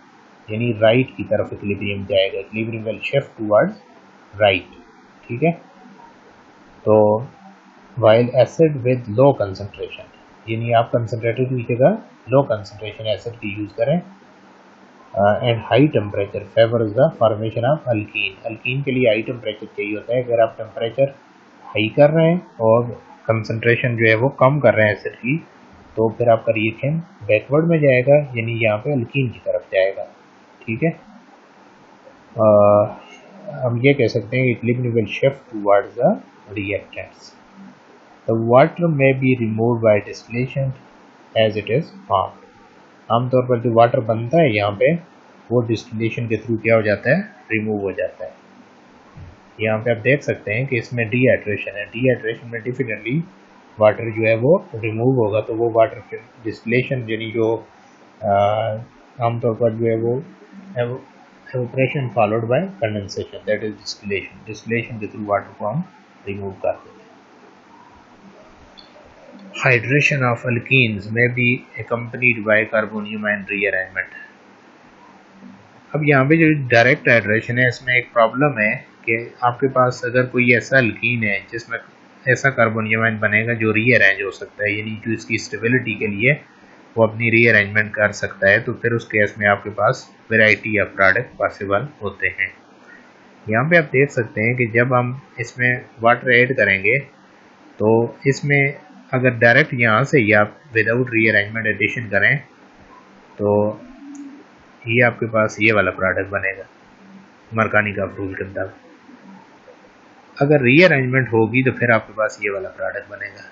यानी राइट की तरफ इक्विलिब्रियम जाएगा, equilibrium will shift towards right. ठीक है, तो while acid with low concentration, यानी आप कंसंट्रेटेड की जगह लो कंसंट्रेशन एसिड की यूज करें, and high temperature favours the formation of alkyne. Alkyne के लिए हाई टेम्परेचर चाहिए होता है, अगर आप टेम्परेचर हाई कर रहे हैं और कंसंट्रेशन जो है वो कम कर रहे हैं एसिड की, तो फिर आपका रिएक्शन बैकवर्ड में जाएगा, यानी यहाँ पे अल्कीन की तरफ जाएगा। ठीक है, हम ये कह सकते हैं equilibrium will shift towards the reactants. The water में be removed by distillation as it is formed. आमतौर पर जो वाटर बनता है यहाँ पे वो डिस्टिलेशन के थ्रू क्या हो जाता है, रिमूव हो जाता है। यहाँ पे आप देख सकते हैं कि इसमें डिहाइड्रेशन है, डिहाइड्रेशन में डेफिनेटली वाटर जो है वो रिमूव होगा, तो वो वाटर फिर डिस्टिलेशन यानी जो आमतौर पर जो है वो evaporation followed by condensation, that is distillation. Distillation के थ्रू वाटर को हम रिमूव कर देते हैं। Hydration of alkenes may be accompanied by carbonium ion rearrangement. अब यहाँ पे जो डायरेक्ट हाइड्रेशन है इसमें एक प्रॉब्लम है कि आपके पास अगर कोई ऐसा अल्कीन है जिसमें ऐसा कार्बोनियम आयन बनेगा जो रीअरेंज हो सकता है, यानी जो इसकी स्टेबिलिटी के लिए वो अपनी रीअरेंजमेंट कर सकता है, तो फिर उस केस में आपके पास वैरायटी ऑफ प्रोडक्ट पॉसिबल होते हैं। यहाँ पे आप देख सकते हैं कि जब हम इसमें वाटर ऐड करेंगे तो इसमें अगर डायरेक्ट यहाँ से ही आप विदाउट रीअरेंजमेंट एडिशन करें तो ये आपके पास ये वाला प्रोडक्ट बनेगा, मरकानी का फ्रूल गंदा। अगर रीअरेंजमेंट होगी तो फिर आपके पास ये वाला प्रोडक्ट बनेगा।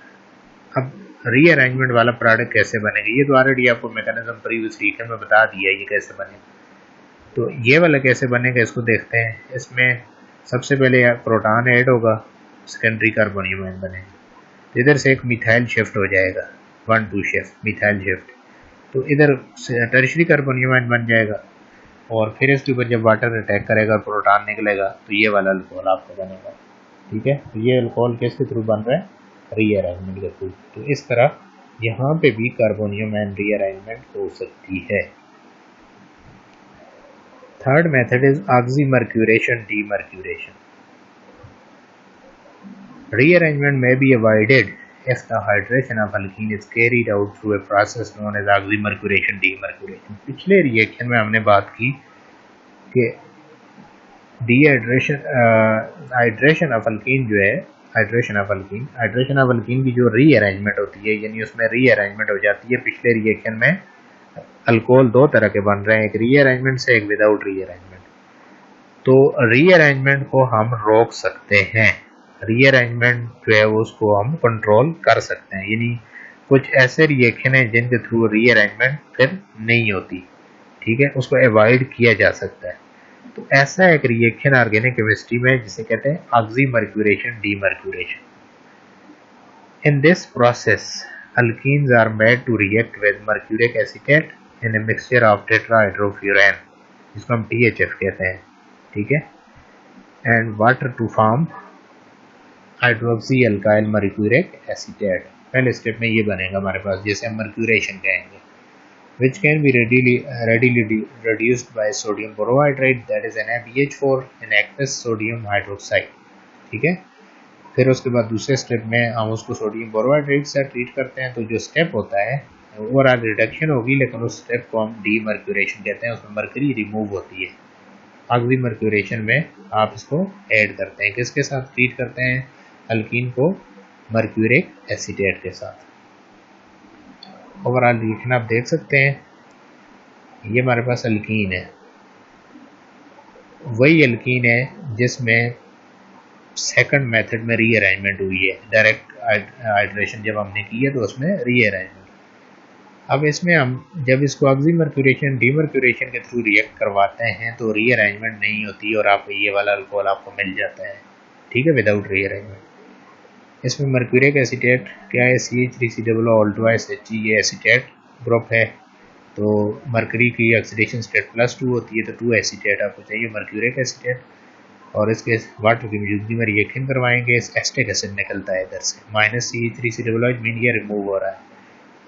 अब रीअरेंजमेंट वाला प्रोडक्ट कैसे बनेगा, ये तो ऑलरेडी आपको मैकेनिज्म प्रीवियस वीडियो में बता दिया है ये कैसे बनेगा। तो ये वाला कैसे बनेगा इसको देखते हैं। इसमें सबसे पहले प्रोटॉन ऐड होगा, सेकेंडरी कार्बोनियम आयन बनेगा, तो इधर से एक मिथाइल शिफ्ट हो जाएगा, 1,2 शिफ्ट मिथाइल शिफ्ट, तो इधर टर्शरी कार्बोनियम आयन बन जाएगा और फिर इसके ऊपर जब वाटर अटैक करेगा और प्रोटॉन निकलेगा तो ये वाला अल्कोहल आपका बनेगा। ठीक है, तो ये अल्कोहल किसके थ्रू बन रहा है, रीअरेंजमेंट के थ्रू। तो इस तरह यहाँ पे भी कार्बोनियम आयन रीअरेंजमेंट हो सकती है। Third method is oxymercuration demercuration. Rearrangement may be avoided if the hydration of alkene is carried out through a process known as oxymercuration demercuration. पिछले रिएक्शन में हमने बात की कि हाइड्रेशन ऑफ अल्कीन जो है, हाइड्रेशन ऑफ अल्कीन की जो रीअरेंजमेंट होती है, यानी उसमें रीअरेंजमेंट हो जाती है। पिछले रिएक्शन में अल्कोहल दो तरह के बन रहे हैं, एक रीअरेंजमेंट से, एक विदाउट रीअरेंजमेंट। तो रीअरेंजमेंट को हम रोक सकते हैं, रीअरेंजमेंट जो है उसको हम कंट्रोल कर सकते हैं, यानी कुछ ऐसे रिएक्शन है जिनके थ्रू रीअरेंजमेंट फिर नहीं होती, ठीक है, उसको अवॉइड किया जा सकता है। तो ऐसा एक रिएक्शन ऑर्गेनिक केमिस्ट्री में जिसे कहते हैं oxymercuration demercuration. In this process alkenes are made to react with mercuric acetate in a mixture of tetrahydrofuran, जिसको हम THF कहते हैं, ठीक है, and water to form hydroxy alkyl mercuric acetate. पहले स्टेप में ये बनेगा हमारे पास, जैसे हम मर्क्यूरेशन कहेंगे, which can be readily reduced by sodium borohydride, that is NaBH4 in aqueous sodium hydroxide, ठीक है। फिर उसके बाद दूसरे स्टेप में हम उसको सोडियम बोरोहाइड्रेट से ट्रीट करते हैं। तो जो स्टेप होता है ओवरऑल रिडक्शन होगी, लेकिन उस स्टेप को हम डीमर्क्यूरेशन कहते हैं, उसमें मर्करी रिमूव होती है। ऑक्सीमर्क्यूरेशन में आप इसको ऐड करते हैं, किसके साथ ट्रीट करते हैं, अल्कीन को मर्क्यूरिक एसीटेट के साथ। ओवरऑल रिएक्शन आप देख सकते हैं, ये हमारे पास अल्कीन है, वही अल्कीन है जिसमें सेकंड मेथड में रीअरेंजमेंट हुई है, डायरेक्ट हाइड्रेशन जब हमने की है तो उसमें रीअरेंजमेंट। अब इसमें हम जब इसको ऑक्सीमर्क्यूरेशन डीमर्क्यूरेशन के थ्रू रिएक्ट करवाते हैं तो रीअरेंजमेंट नहीं होती और आप ये वाला अल्कोहल आपको मिल जाता है, ठीक है, विदाउट रीअरेंजमेंट। इसमें मर्क्यूरिक एसीटेट क्या है, CH3COO ये एसीटेट ग्रुप है, तो मर्करी की ऑक्सीडेशन स्टेट +2 होती है, तो 2 एसीटेट आपको चाहिए मर्क्यूरिक एसीटेट, और इसके वाटर की मौजूदगी में रिएक्शन करवाएंगे, एसिटिक एसिड निकलता है इधर से, -CH3COO मीन ये रिमूव हो रहा है,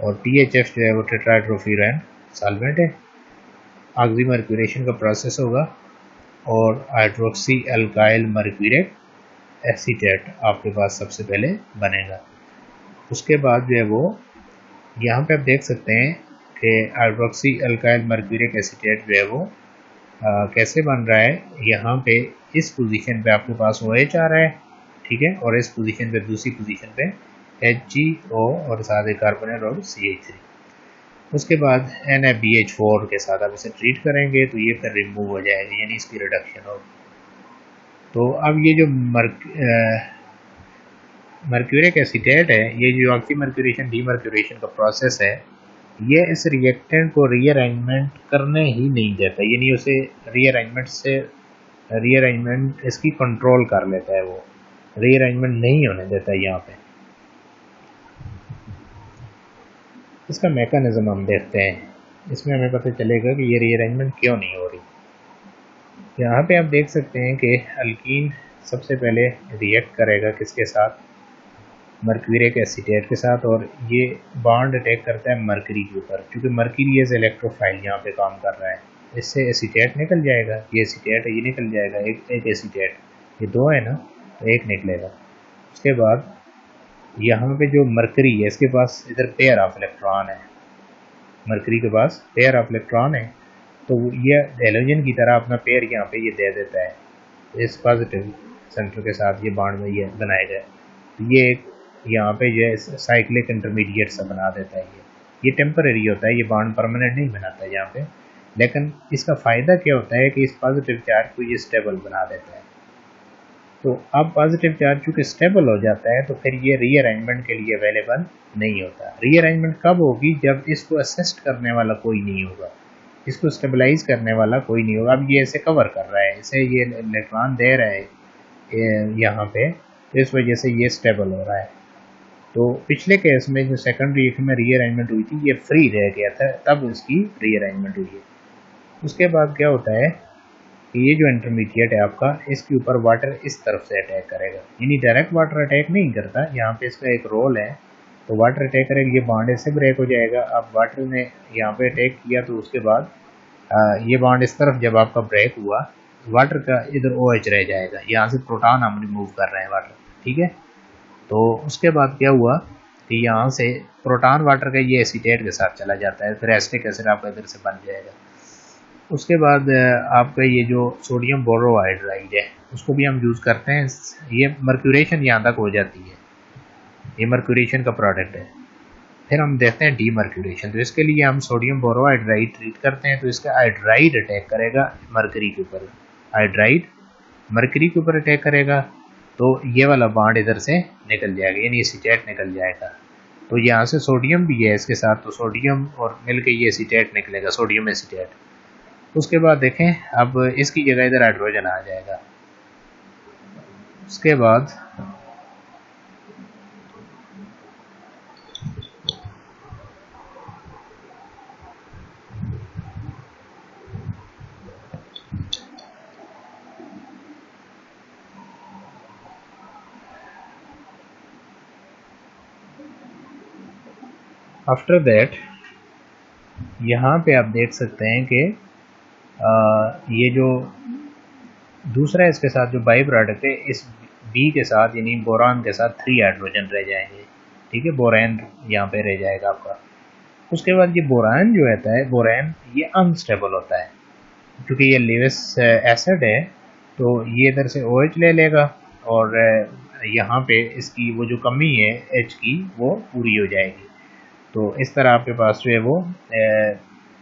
और THF जो है वो टेट्राहाइड्रोफ्यूरैन सॉल्वेंट है। ऑक्सीमर्क्यूरेशन का प्रोसेस होगा और हाइड्रोक्सी अल्काइल मर्क्यूरिक एसीटेट आपके पास सबसे पहले बनेगा। उसके बाद जो है वो यहाँ पे आप देख सकते हैं कि हाइड्रोक्सी अल्काइल मर्क्यूरिक एसीटेट जो है वो कैसे बन रहा है। यहाँ पे इस पोजीशन पे आपके पास OH आ रहा है, ठीक है, और इस पोजीशन पे दूसरी पोजीशन पे HgO और साथ ही कार्बोनेट और CH3। उसके बाद NaBH4 के साथ आप इसे ट्रीट करेंगे तो ये फिर रिमूव हो जाएगा, यानी इसकी रिडक्शन होगी। तो अब ये जो मर्क्यूरिक एसीटेट है, ये जो ऑक्सीमर्क्यूरेशन डीमर्क्यूरेशन का प्रोसेस है, ये इस रिएक्टेंट को रीअरेंजमेंट करने ही नहीं देता, यानी उसे रीअरेंजमेंट इसकी कंट्रोल कर लेता है, वो रीअरेंजमेंट नहीं होने देता है। यहाँ पे इसका मैकेनिज्म हम देखते हैं, इसमें हमें पता चलेगा कि ये रीअरेंजमेंट क्यों नहीं हो रही। यहाँ पे आप देख सकते हैं कि अल्कीन सबसे पहले रिएक्ट करेगा किसके साथ, मर्क्यूरिक एसीटेट के साथ, और ये बॉन्ड अटैक करता है मर्करी के ऊपर, क्योंकि मर्करी एज इलेक्ट्रोफाइल यहाँ पे काम कर रहा है, इससे एसीटेट निकल जाएगा, ये एसीटेट है ये निकल जाएगा, एक एसीटेट, ये दो है ना तो एक निकलेगा। उसके बाद यहाँ पे जो मर्करी है इसके पास इधर पेयर ऑफ इलेक्ट्रॉन है, मर्करी के पास पेयर ऑफ इलेक्ट्रॉन है, तो ये हैलोजन की तरह अपना पेयर यहाँ पे ये दे देता है, इस पॉजिटिव सेंटर के साथ ये बॉन्ड में ये बनाएगा, ये एक यहाँ पे जो है साइक्लिक इंटरमीडिएट सा बना देता है। ये टेम्पररी होता है, ये बॉन्ड परमानेंट नहीं बनाता है यहाँ पे, लेकिन इसका फ़ायदा क्या होता है कि इस पॉजिटिव चार्ज को ये स्टेबल बना देता है। तो अब पॉजिटिव चार्ज चूँकि स्टेबल हो जाता है तो फिर ये रीअरेंजमेंट के लिए अवेलेबल नहीं होता। रीअरेंजमेंट कब होगी, जब इसको असिस्ट करने वाला कोई नहीं होगा, इसको स्टेबलाइज करने वाला कोई नहीं होगा। अब ये इसे कवर कर रहा है, इसे ये इलेक्ट्रॉन दे रहा है यहाँ पे, तो इस वजह से ये स्टेबल हो रहा है। तो पिछले केस में जो सेकंड रिएक्शन में रीअरेंजमेंट हुई थी, ये फ्री रह गया था, तब इसकी रीअरेंजमेंट हुई है। उसके बाद क्या होता है कि ये जो इंटरमीडिएट है आपका, इसके ऊपर वाटर इस तरफ से अटैक करेगा, यानी डायरेक्ट वाटर अटैक नहीं करता, यहाँ पे इसका एक रोल है, तो वाटर अटैक करेगा, ये बॉन्ड इससे ब्रेक हो जाएगा। अब वाटर ने यहाँ पे अटैक किया तो उसके बाद ये बॉन्ड इस तरफ जब आपका ब्रेक हुआ, वाटर का इधर OH रह जाएगा, यहाँ से प्रोटॉन हम रिमूव कर रहे हैं वाटर, ठीक है। तो उसके बाद क्या हुआ कि यहाँ से प्रोटॉन वाटर का ये एसीटेट के साथ चला जाता है, फिर एसिटिक एसिड आपका इधर से बन जाएगा। उसके बाद आपका ये जो सोडियम बोरोहाइड्राइड है उसको भी हम यूज़ करते हैं, ये मर्क्यूरेशन यहाँ तक हो जाती है, ये मर्क्यूरेशन का प्रोडक्ट है। फिर हम देखते हैं डीमर्क्यूरेशन। तो इसके लिए हम सोडियम बोरोहाइड्राइड ट्रीट करते हैं, तो इसका हाइड्राइड अटैक करेगा मरकरी के ऊपर, हाइड्राइड मरकरी के ऊपर अटैक करेगा, तो ये वाला बॉन्ड इधर से निकल जाएगा, यानी एसीटेट निकल जाएगा। तो यहाँ से सोडियम भी है इसके साथ, तो सोडियम और मिलके ये एसीटेट निकलेगा, सोडियम एसीटेट। उसके बाद देखें अब इसकी जगह इधर हाइड्रोजन आ जाएगा। उसके बाद आफ्टर दैट यहाँ पे आप देख सकते हैं कि ये जो दूसरा इसके साथ जो बाई प्रोडक्ट है, इस बी के साथ यानी बोरान के साथ 3 हाइड्रोजन रह जाएंगे, ठीक है, बोरान यहाँ पे रह जाएगा आपका। उसके बाद ये बोरान जो रहता है, बोरान ये अनस्टेबल होता है क्योंकि ये लेविस एसिड है, तो ये इधर से OH ले लेगा और यहाँ पे इसकी वो जो कमी है H की वो पूरी हो जाएगी। तो इस तरह आपके पास जो है वो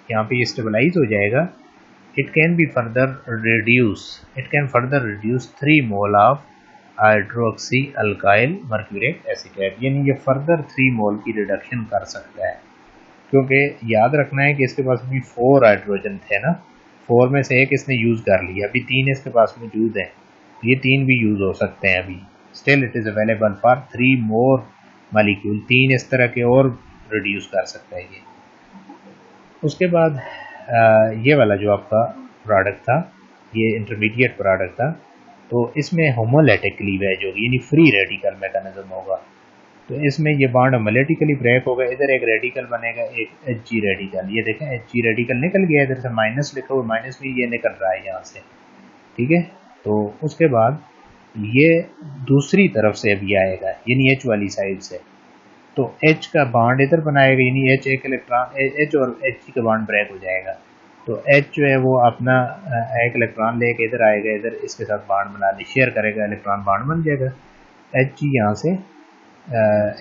यहाँ पे ये स्टेबलाइज हो जाएगा। It can be further reduce 3 mole of hydroxy alkyl mercuric acetate, यानी ये फर्दर 3 मोल की रिडक्शन कर सकता है, क्योंकि याद रखना है कि इसके पास भी 4 हाइड्रोजन थे ना, 4 में से एक इसने यूज़ कर लिया, अभी 3 इसके पास मौजूद हैं, ये 3 भी यूज़ हो सकते हैं अभी। Still it is available for 3 more molecule, 3 इस तरह के और रिड्यूस कर सकता है ये। उसके बाद ये वाला जो आपका प्रोडक्ट था, ये इंटरमीडिएट प्रोडक्ट था, तो इसमें होमोलैटिक क्लीवेज होगी, यानी फ्री रेडिकल मैकेनिज्म होगा। तो इसमें ये बॉन्ड होमोलैटिकली ब्रेक होगा, इधर एक रेडिकल बनेगा, एक Hg रेडिकल, ये देखें Hg रेडिकल निकल गया, इधर से माइनस लिखा हुआ, माइनस भी ये निकल रहा है यहाँ से, ठीक है। तो उसके बाद ये दूसरी तरफ से अभी आएगा, यानी H वाली साइड से, तो H का बॉन्ड इधर बनाएगा, यानी H एक इलेक्ट्रॉन, H और H का बॉन्ड ब्रेक हो जाएगा, तो H जो है वो अपना एक इलेक्ट्रॉन लेके इधर आएगा, इधर इसके साथ बॉन्ड बना ले, शेयर करेगा, इलेक्ट्रॉन बॉन्ड बन जाएगा, H यहाँ से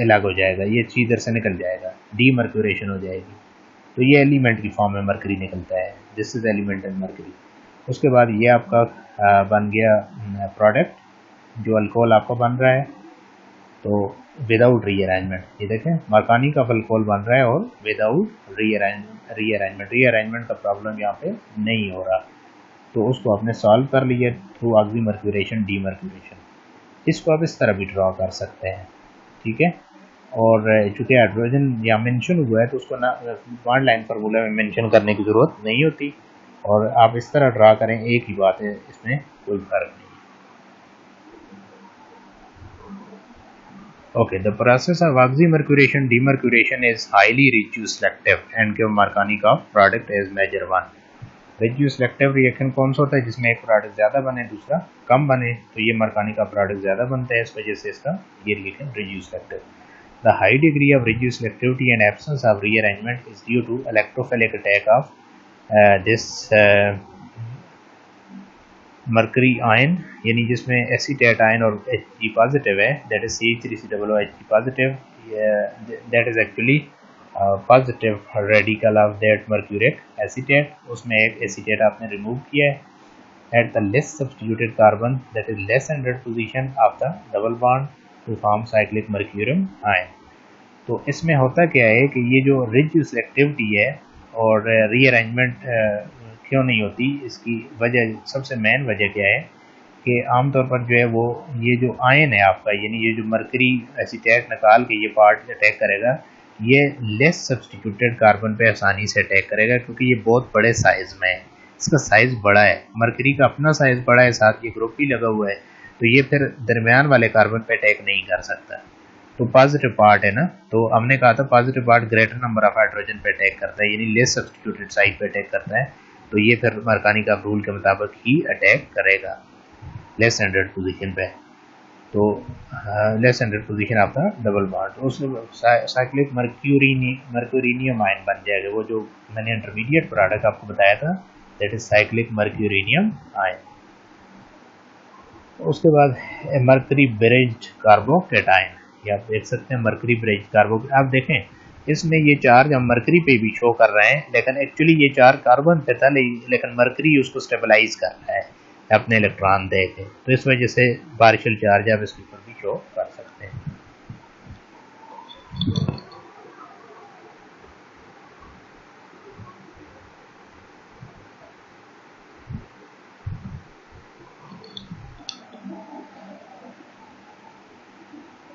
अलग हो जाएगा, ये H इधर से निकल जाएगा, डीमर्क्यूरेशन हो जाएगी। तो ये एलिमेंट की फॉर्म में मरकरी निकलता है, this is element in mercury. उसके बाद ये आपका बन गया प्रोडक्ट, जो अल्कोहल आपका बन रहा है, तो विदाउट रीअरेंजमेंट, ये देखें मरकानी का अल्कोहल बन रहा है और विदाउट रीअरेंजमेंट का प्रॉब्लम यहाँ पे नहीं हो रहा, तो उसको आपने सॉल्व कर लिया थ्रू ऑक्सीमर्क्यूरेशन, डीमर्क्यूरेशन। इसको आप इस तरह भी ड्रॉ कर सकते हैं, ठीक है। और चूँकि हाइड्रोजन यहाँ मेंशन हुआ है, तो उसको ना बॉन्ड लाइन फार्मूला में मेंशन करने की ज़रूरत नहीं होती, और आप इस तरह ड्रा करें, एक ही बात है, इसमें कोई फर्क नहीं। Okay, the process of oxymercuration demercuration is highly reduced selective and give Marconi का product as measure 1। reduced selective reaction कौन सा होता है, जिसमें एक प्रोडक्ट ज़्यादा बने दूसरा कम बने, तो ये Marconi का प्रोडक्ट ज़्यादा बनता है, इस वजह से इसका ये reaction reduced selective। The high degree of reduced selectivity and absence of rearrangement is due to electrophilic attack of this mercury ion, यानी जिसमें एसीटेट आयन और Hg पॉजिटिव है, that is CH3COO Hg positive, that is actually positive radical of that mercuric acetate, उसमें एक acetate आपने remove किया है at the less substituted carbon, that is less hindered position of the double bond to form cyclic mercurinium ion. तो इसमें होता क्या है कि ये जो रिड्यूस सेलेक्टिविटी है और रीअरेंजमेंट क्यों नहीं होती, इसकी वजह, सबसे मेन वजह क्या है कि आमतौर पर जो है वो ये जो आयन है आपका, यानी ये जो मरकरी एसीटेट निकाल के ये पार्ट अटैक करेगा, ये लेस सब्स्टिट्यूटेड कार्बन पे आसानी से अटैक करेगा, क्योंकि ये बहुत बड़े साइज़ में है, इसका साइज़ बड़ा है, मरकरी का अपना साइज़ बड़ा है, साथ ये ग्रुप भी लगा हुआ है, तो ये फिर दरमियान वाले कार्बन पे अटैक नहीं कर सकता। तो पॉजिटिव पार्ट है ना, तो हमने कहा था positive part greater number of hydrogen पे अटैक करता है, यानी लेस सब्स्टिट्यूटेड साइड पे अटैक करता है, तो ये फिर मरकानी का रूल के मुताबिक ही अटैक करेगा लेस एंडेड पोजीशन पे। तो लेस एंडेड पोजीशन आपका डबल बॉन्ड, तो उसमें साइक्लिक मर्क्यूरिनियम आयन बन जाएगा, वो जो मैंने इंटरमीडिएट प्रोडक्ट आपको बताया था, दैट इज साइक्लिक मर्क्यूरिनियम आयन। उसके बाद मरकरी ब्रिज्ड कार्बोकेटायन, ये आप देख सकते हैं, मरकरी ब्रिज्ड कार्बो, आप देखें इसमें ये चार्ज हम मरकरी पे भी शो कर रहे हैं, लेकिन एक्चुअली ये चार्ज कार्बन पे था, लेकिन मरकरी उसको स्टेबलाइज कर रहा है अपने इलेक्ट्रॉन दे के, तो इस वजह से पार्शियल चार्ज आप इसके ऊपर भी शो कर सकते हैं।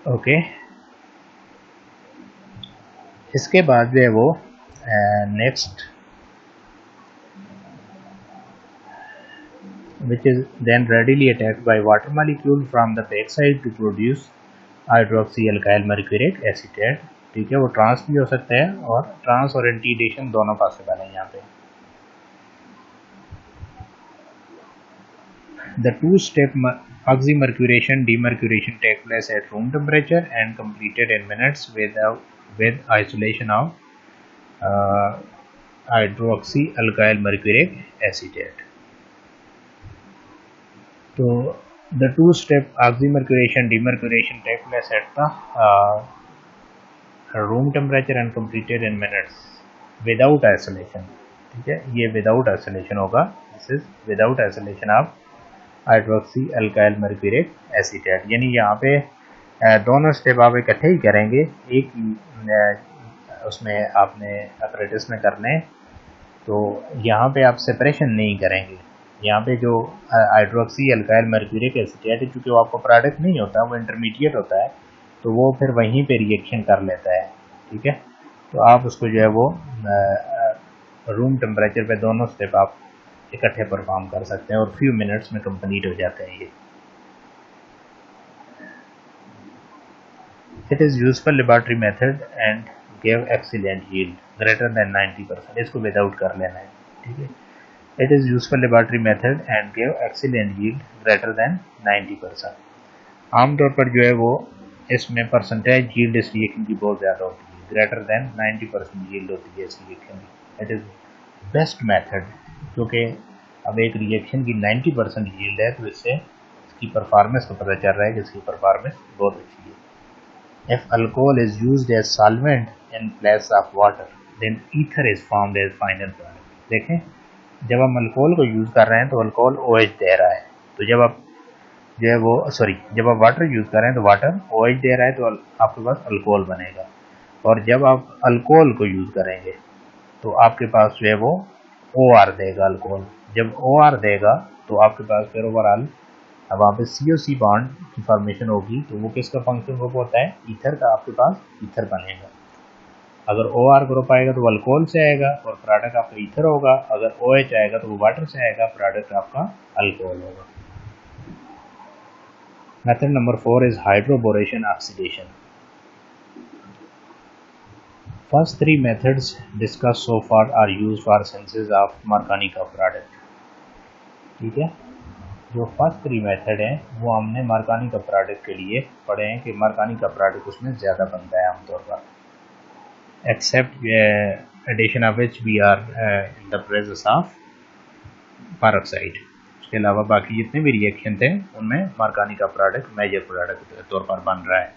ओके, इसके बाद जो है वो next which is then readily attacked by water molecule from the backside to produce hydroxy mercuric acetate. ठीक है, वो ट्रांस भी हो सकता है और ट्रांस और एंटीडेशन दोनों पॉसिबल है यहाँ पे। The two-step oxymercuration demercuration take place at room temperature and completed in minutes with isolation of hydroxy alkyl mercuric acetate. So the two-step oxymercuration demercuration take place at the room temperature and completed in minutes without isolation. ठीक है, ये without isolation होगा, this is without isolation of hydroxy alkyl mercuric acetate. यानी यहाँ पे दोनों step आप इकट्ठे ही करेंगे, एक उसमें आपने अपरेटिस में करने, तो यहाँ पे आप सेपरेशन नहीं करेंगे। यहाँ पे जो हाइड्रोक्सी अल्काइल मर्क्यूरिक एसीटेट है, चूँकि वो आपको प्रोडक्ट नहीं होता, वो इंटरमीडिएट होता है, तो वो फिर वहीं पे रिएक्शन कर लेता है। ठीक है, तो आप उसको जो है वो रूम टेम्परेचर पे दोनों स्टेप आप इकट्ठे परफॉर्म कर सकते हैं और फ्यू मिनट्स में कंप्लीट हो जाते हैं ये। It is useful laboratory method and give excellent yield greater than 90%। इसको विदाउट कर लेना है। ठीक है, it is useful laboratory method and give excellent yield greater than 90%। आमतौर पर जो है वो इसमें परसेंटेज यील्ड इस रिएक्शन की बहुत ज़्यादा होती है, ग्रेटर देन 90% यील्ड होती है इस रिएक्शन की। इट इज़ बेस्ट मेथड, क्योंकि अब एक रिएक्शन की 90% यील्ड है, तो इससे इसकी परफॉर्मेंस को पता चल रहा है कि इसकी परफॉर्मेंस बहुत अच्छी है। If alcohol is used as solvent in place of water then ether is formed as final product. देखें, जब हम अल्कोहल को यूज़ कर रहे हैं तो अल्कोहल OH दे रहा है, तो जब आप जो है वो जब आप वाटर यूज़ कर रहे हैं तो वाटर OH दे रहा है, तो आपके पास अल्कोहल बनेगा। और जब आप अल्कोहल को यूज़ करेंगे तो आपके पास जो है वो OR देगा अल्कोहल। जब OR देगा तो आपके पास फिर ओवरऑल अब वहाँ पे COC बॉन्ड की फॉर्मेशन होगी, तो वो किसका फंक्शन ग्रुप होता है? ईथर का। आपके पास ईथर बनेगा। अगर OR ग्रुप आएगा तो अल्कोहल से आएगा और प्रोडक्ट आपका ईथर होगा। अगर OH आएगा तो वो वाटर से आएगा, प्रोडक्ट आपका अल्कोहल होगा। Method number 4 is hydroboration oxidation. First three methods discussed so far are used for synthesis of Marconi का प्रोडक्ट। ठीक है, जो फर्स्ट थ्री मेथड हैं वो हमने मार्कानी का प्रोडक्ट के लिए पढ़े हैं कि मार्कानी का प्रोडक्ट उसमें ज़्यादा बनता है आमतौर पर, except addition of HBr in the presence of peroxide. उसके अलावा बाकी जितने भी रिएक्शन थे उनमें मार्कानी का प्रोडक्ट मेजर प्रोडक्ट के तौर पर बन रहा है।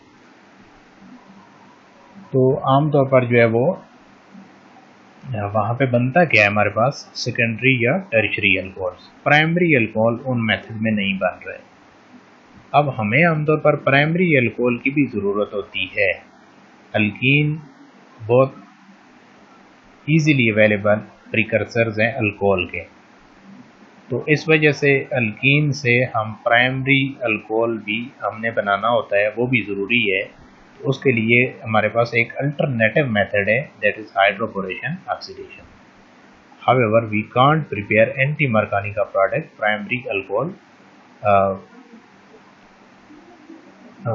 तो आमतौर पर जो है वो वहाँ पे बनता क्या है हमारे पास? सेकेंडरी या टर्शरी अल्कोहल्स। प्राइमरी अल्कोहल उन मेथड में नहीं बन रहे। अब हमें आमतौर पर प्राइमरी अल्कोहल की भी ज़रूरत होती है। अल्कीन बहुत ईजीली अवेलेबल प्रिकर्सर्स हैं अल्कोहल के, तो इस वजह से अल्कीन से हम प्राइमरी अल्कोहल भी हमने बनाना होता है, वो भी ज़रूरी है। उसके लिए हमारे पास एक अल्टरनेटिव मेथड है, that is hydroboration oxidation. However we can't prepare anti Markovnikov का product primary alcohol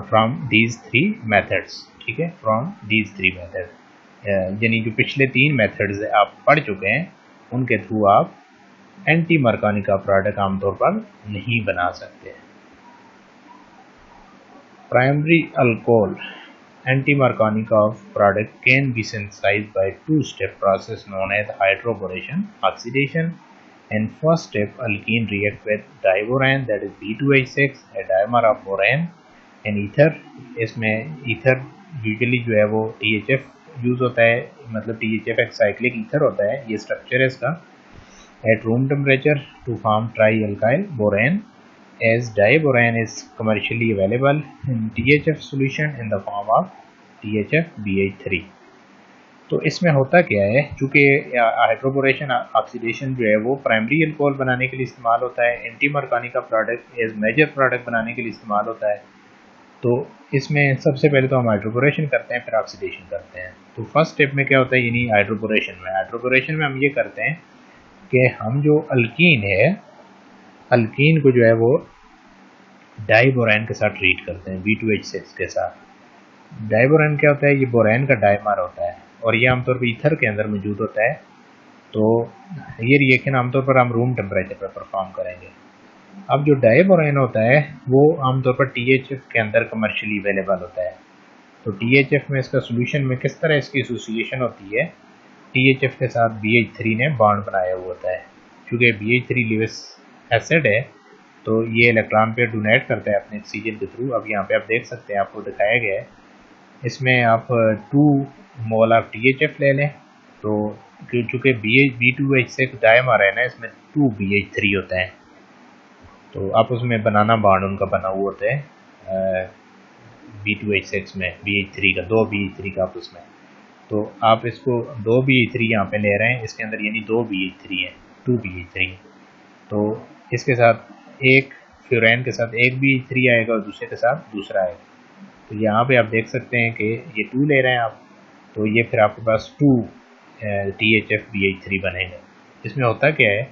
from these three methods. ठीक है, फ्रॉम दीज थ्री मेथड, यानी जो पिछले तीन मेथड्स आप पढ़ चुके हैं उनके थ्रू आप एंटी मार्कानी का प्रोडक्ट आमतौर पर नहीं बना सकते। Primary alcohol anti-Marconi product can be synthesized by two-step process known as hydroboration oxidation. In first step, alkene react with diborane, that is B2H6, a dimer of borane and ether। इसमें ether usually जो है वो THF use होता है, मतलब THF एक cyclic ether होता है, ये स्ट्रक्चर है इसका। At room temperature to form tri alkyl borane as diborane is commercially available in THF solution in the form of THF-BH3। तो इसमें होता क्या है, चूँकि हाइड्रोबोरेशन ऑक्सीडेशन जो है वो प्राइमरी अल्कोहल बनाने के लिए इस्तेमाल होता है, एंटी मरकानी का प्रोडक्ट एज मेजर प्रोडक्ट बनाने के लिए इस्तेमाल होता है। तो इसमें सबसे पहले तो हम हाइड्रोबोरेशन करते हैं, फिर ऑक्सीडेशन करते हैं। तो फर्स्ट स्टेप में क्या होता है, यानी हाइड्रोबोरेशन में हम ये करते हैं कि हम जो अल्कीन है, अल्कीन को जो है वो डाइबोरैन के साथ ट्रीट करते हैं, B2H6 के साथ। डाइबोरैन क्या होता है, ये बोरैन का डाइमर होता है और ये आमतौर पर ईथर के अंदर मौजूद होता है। तो ये रिएक्शन आमतौर पर हम रूम टेम्परेचर पर परफॉर्म करेंगे। अब जो डाइबोरैन होता है वो आमतौर पर THF के अंदर कमर्शियली अवेलेबल होता है। तो THF में इसका सोल्यूशन में किस तरह इसकी एसोसिएशन होती है, THF के साथ BH3 ने बॉन्ड बनाया हुआ होता है। क्योंकि BH3 लिविस एसिड है तो ये इलेक्ट्रॉन पेयर डोनेट करता है अपने ऑक्सीजन के थ्रू। अब यहाँ पे आप देख सकते हैं, आपको दिखाया गया है, इसमें आप 2 मोल ऑफ THF ले लें। तो चूँकि B2H6 डाइमर है ना, इसमें 2 BH3 होता है, तो आप उसमें बनाना बॉन्ड उनका बना हुआ होता है B2H6 में, BH3 का 2 BH3 का आप उसमें। तो आप इसको 2 BH3 यहाँ पे ले रहे हैं, इसके अंदर यानी 2 BH3 है, 2 BH3। तो इसके साथ एक फ्यूरैन के साथ एक BH3 आएगा और दूसरे के साथ दूसरा आएगा। तो यहाँ पे आप देख सकते हैं कि ये 2 ले रहे हैं आप, तो ये फिर आपके पास 2 THF BH3 बनेगा। इसमें होता क्या है,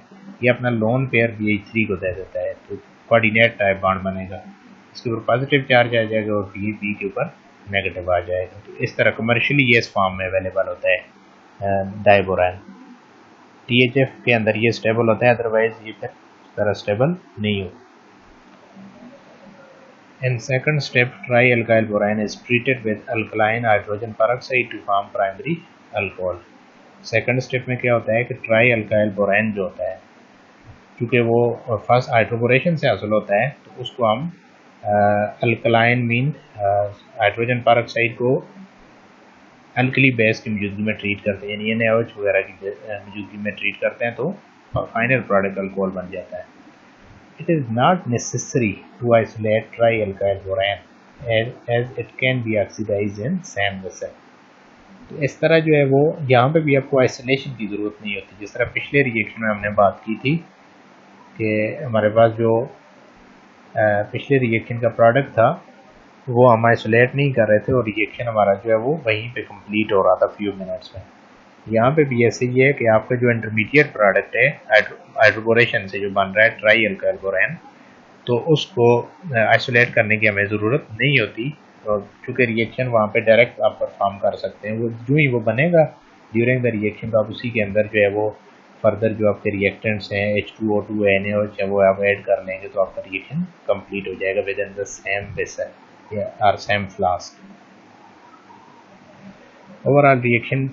ये अपना लोन पेयर BH3 को दे देता है, तो कोऑर्डिनेट टाइप बॉन्ड बनेगा, इसके ऊपर पॉजिटिव चार्ज आ जाएगा और बी के ऊपर नेगेटिव आ जाएगा। तो इस तरह कमर्शियली ये इस फॉर्म में अवेलेबल होता है डाइबोरैन। THF के अंदर ये स्टेबल होता है, अदरवाइज ये फिर इस तरह स्टेबल नहीं हो। In second step, trialkyl borane is treated with alkaline hydrogen peroxide to form primary alcohol। Second step में क्या होता है कि ट्राई अल्काइल बोरैन जो होता है, क्योंकि वो फर्स्ट हाइड्रोबोरेशन से हासिल होता है, तो उसको हम अल्कलाइन मीन हाइड्रोजन पेरोक्साइड को अल्कली बेस की मौजूदगी में ट्रीट करते हैं, यानी NaOH वगैरह की मौजूदगी में ट्रीट करते हैं, तो फाइनल प्रोडक्ट अल्कोहल बन जाता है। It is not necessary to isolate trialkyl borane as it can be oxidized in same vessel। तो इस तरह जो है वो यहाँ पे भी आपको आइसोलेशन की ज़रूरत नहीं होती। जिस तरह पिछले रिएक्शन में हमने बात की थी कि हमारे पास जो पिछले रिएक्शन का प्रोडक्ट था वो हम आइसोलेट नहीं कर रहे थे और रिएक्शन हमारा जो है वो वहीं पे कंप्लीट हो रहा था फ्यू मिनट्स में। यहाँ पे भी ऐसे ही है कि आपका जो इंटरमीडिएट प्रोडक्ट है हाइड्रोबोरेशन से जो बन रहा है ट्राई अल्काइल बोरैन, तो उसको आइसोलेट करने की हमें ज़रूरत नहीं होती, और चूँकि रिएक्शन वहाँ पे डायरेक्ट आप परफॉर्म कर सकते हैं। वो जो ही वो बनेगा ड्यूरिंग द रिएक्शन, तो आप उसी के अंदर जो है वो फर्दर जो आपके रिएक्टेंट्स हैं H2O2 NaOH है वो आप ऐड कर लेंगे, तो आपका रिएक्शन कंप्लीट हो जाएगा with in the same vessel या सेम फ्लास्क। ओवरऑल रिएक्शन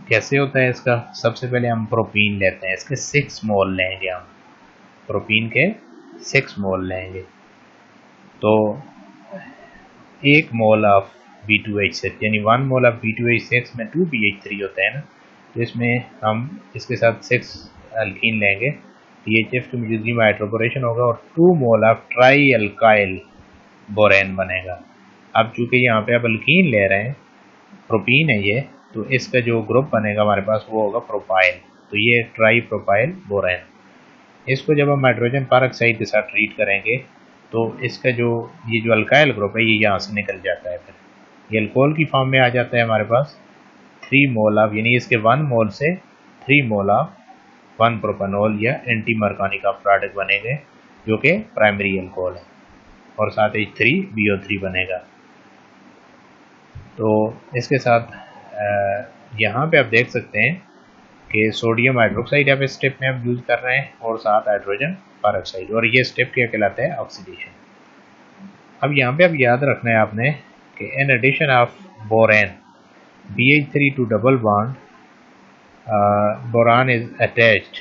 कैसे होता है इसका, सबसे पहले हम प्रोपीन लेते हैं, इसके 6 मोल लेंगे हम, प्रोपीन के 6 मोल लेंगे। तो 1 मोल ऑफ B2H6 यानी 1 मोल ऑफ B2H6 में 2 BH3 होता है ना, तो इसमें हम इसके साथ 6 अल्कीन लेंगे, THF की मौजूदगी में हाइड्रोबोरेशन होगा और 2 मोल ऑफ ट्राई अल्काइल बोरैन बनेगा। अब चूँकि यहाँ पे आप अल्कीन ले रहे हैं, प्रोपीन है ये, तो इसका जो ग्रुप बनेगा हमारे पास वो होगा प्रोपाइल, तो ये ट्राई प्रोपाइल बोरैन। इसको जब हम हाइड्रोजन पेरोक्साइड के साथ ट्रीट करेंगे तो इसका जो ये जो अल्काइल ग्रुप है ये यहाँ से निकल जाता है, फिर ये अल्कोहल की फॉर्म में आ जाता है हमारे पास 3 मोल ऑफ, यानी इसके 1 मोल से 3 मोल ऑफ 1 प्रोपेनॉल या एंटी मरकानी का प्रोडक्ट बनेंगे जो कि प्राइमरी अल्कोहल है, और साथ ही H3BO3 बनेगा। तो इसके साथ यहाँ पे आप देख सकते हैं कि सोडियम हाइड्रोक्साइड आप इस स्टेप में आप यूज़ कर रहे हैं और साथ हाइड्रोजन पेरोक्साइड, और ये स्टेप क्या कहलाता है, ऑक्सीडेशन। अब यहाँ पे अब याद रखना है आपने कि in addition of borane BH3 to double bond boron is attached,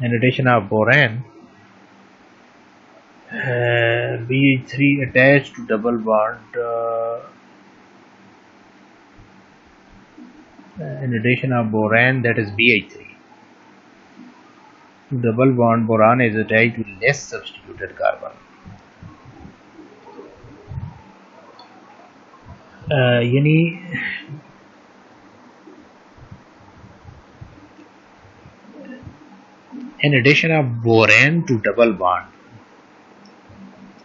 in addition of boron BH3 attached to double bond in addition of boron, that is BH3. Double bond boron is attached with less substituted carbon. यानी in addition of boron to double bond,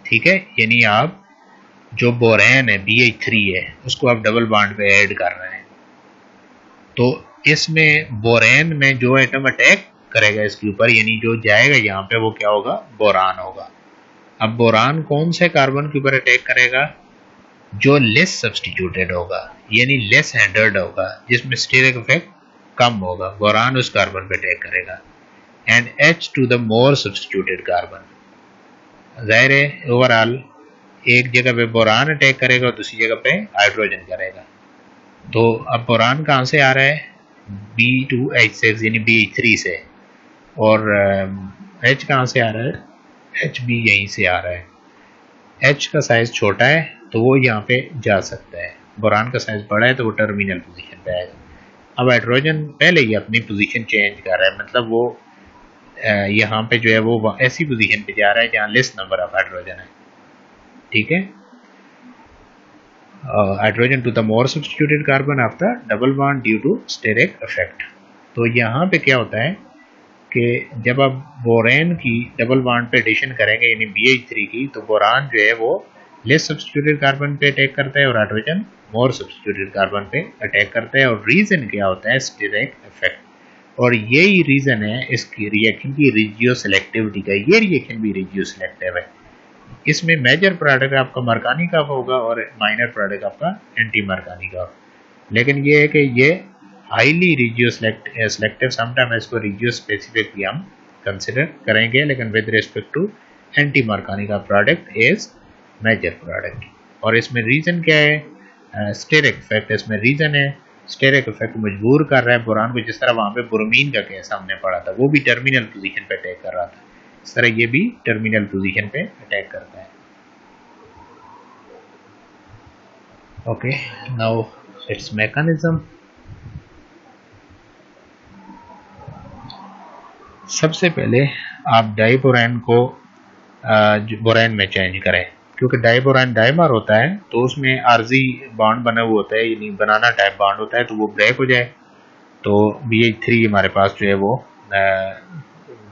ठीक है, यानी आप जो borane है BH3 है उसको आप डबल बॉन्ड पे ऐड कर रहे हैं, तो इसमें बोरेन में जो एटम अटैक करेगा इसके ऊपर, यानी जो जाएगा यहाँ पे, वो क्या होगा, बोरान होगा। अब बोरान कौन से कार्बन के ऊपर अटैक करेगा, जो लेस सब्स्टिट्यूटेड होगा, यानी लेस हैंडल्ड होगा, जिसमें स्टेरिक इफेक्ट कम होगा, बोरान उस कार्बन पे अटैक करेगा। And H to the more substituted carbon, जाहिर है ओवरऑल एक जगह पे बोरान अटैक करेगा और दूसरी जगह पे हाइड्रोजन करेगा। तो अब बोरान कहाँ से आ रहा है, B2H6 यानी BH3 से, और H कहाँ से आ रहा है, HB यहीं से आ रहा है। H का साइज छोटा है तो वो यहाँ पे जा सकता है, बोरान का साइज बड़ा है तो वो टर्मिनल पोजीशन पे आएगा। अब हाइड्रोजन पहले ही अपनी पोजीशन चेंज कर रहा है, मतलब वो यहाँ पे जो है वो ऐसी पोजीशन पे जा रहा है जहाँ लेस नंबर ऑफ हाइड्रोजन है, ठीक है। Hydrogen to the more substituted carbon after double bond due to steric effect. तो यहाँ पे क्या होता है कि जब आप बोरेन की डबल बॉन्ड पे एडिशन करेंगे यानी BH3 की, तो बोरान जो है वो लेस सब्स्टिट्यूटेड कार्बन पे अटैक करता है और हाइड्रोजन मोर सब्स्टिट्यूटेड कार्बन पे अटैक करता है। और रीजन क्या होता है, स्टेरिक इफेक्ट, और यही रीजन है इसकी रिएक्शन की रेजियो सिलेक्टिविटी का। ये रिएक्शन भी रेजियो सिलेक्टिव है, इसमें मेजर प्रोडक्ट आपका मरकानी का होगा और माइनर प्रोडक्ट आपका एंटी मरकानी का। लेकिन ये है कि ये हाईली रेजियो सिलेक्टिव, समटाइम इसको रेजियो स्पेसिफिक भी हम कंसिडर करेंगे, लेकिन विद रिस्पेक्ट टू एंटी मरकानी का प्रोडक्ट इज मेजर प्रोडक्ट। और इसमें रीजन क्या है, स्टेरिक इफेक्ट इसमें रीजन है। स्टेरिक इफेक्ट मजबूर कर रहा है बोरान को, जिस तरह वहां पे ब्रोमीन का केस हमने पढ़ा था, वो भी टर्मिनल पोजीशन पे अटैक कर रहा था, इस तरह ये भी टर्मिनल पोजीशन पे अटैक करता है। Okay, now it's mechanism. सबसे पहले आप डाइबोरैन को बोरैन में चेंज करें, क्योंकि डाइबोरैन डाइमर होता है तो उसमें आरजी बॉन्ड बना हुआ होता है, यानी बनाना टाइप बॉन्ड होता है, तो वो ब्रेक हो जाए तो BH3 हमारे पास जो है वो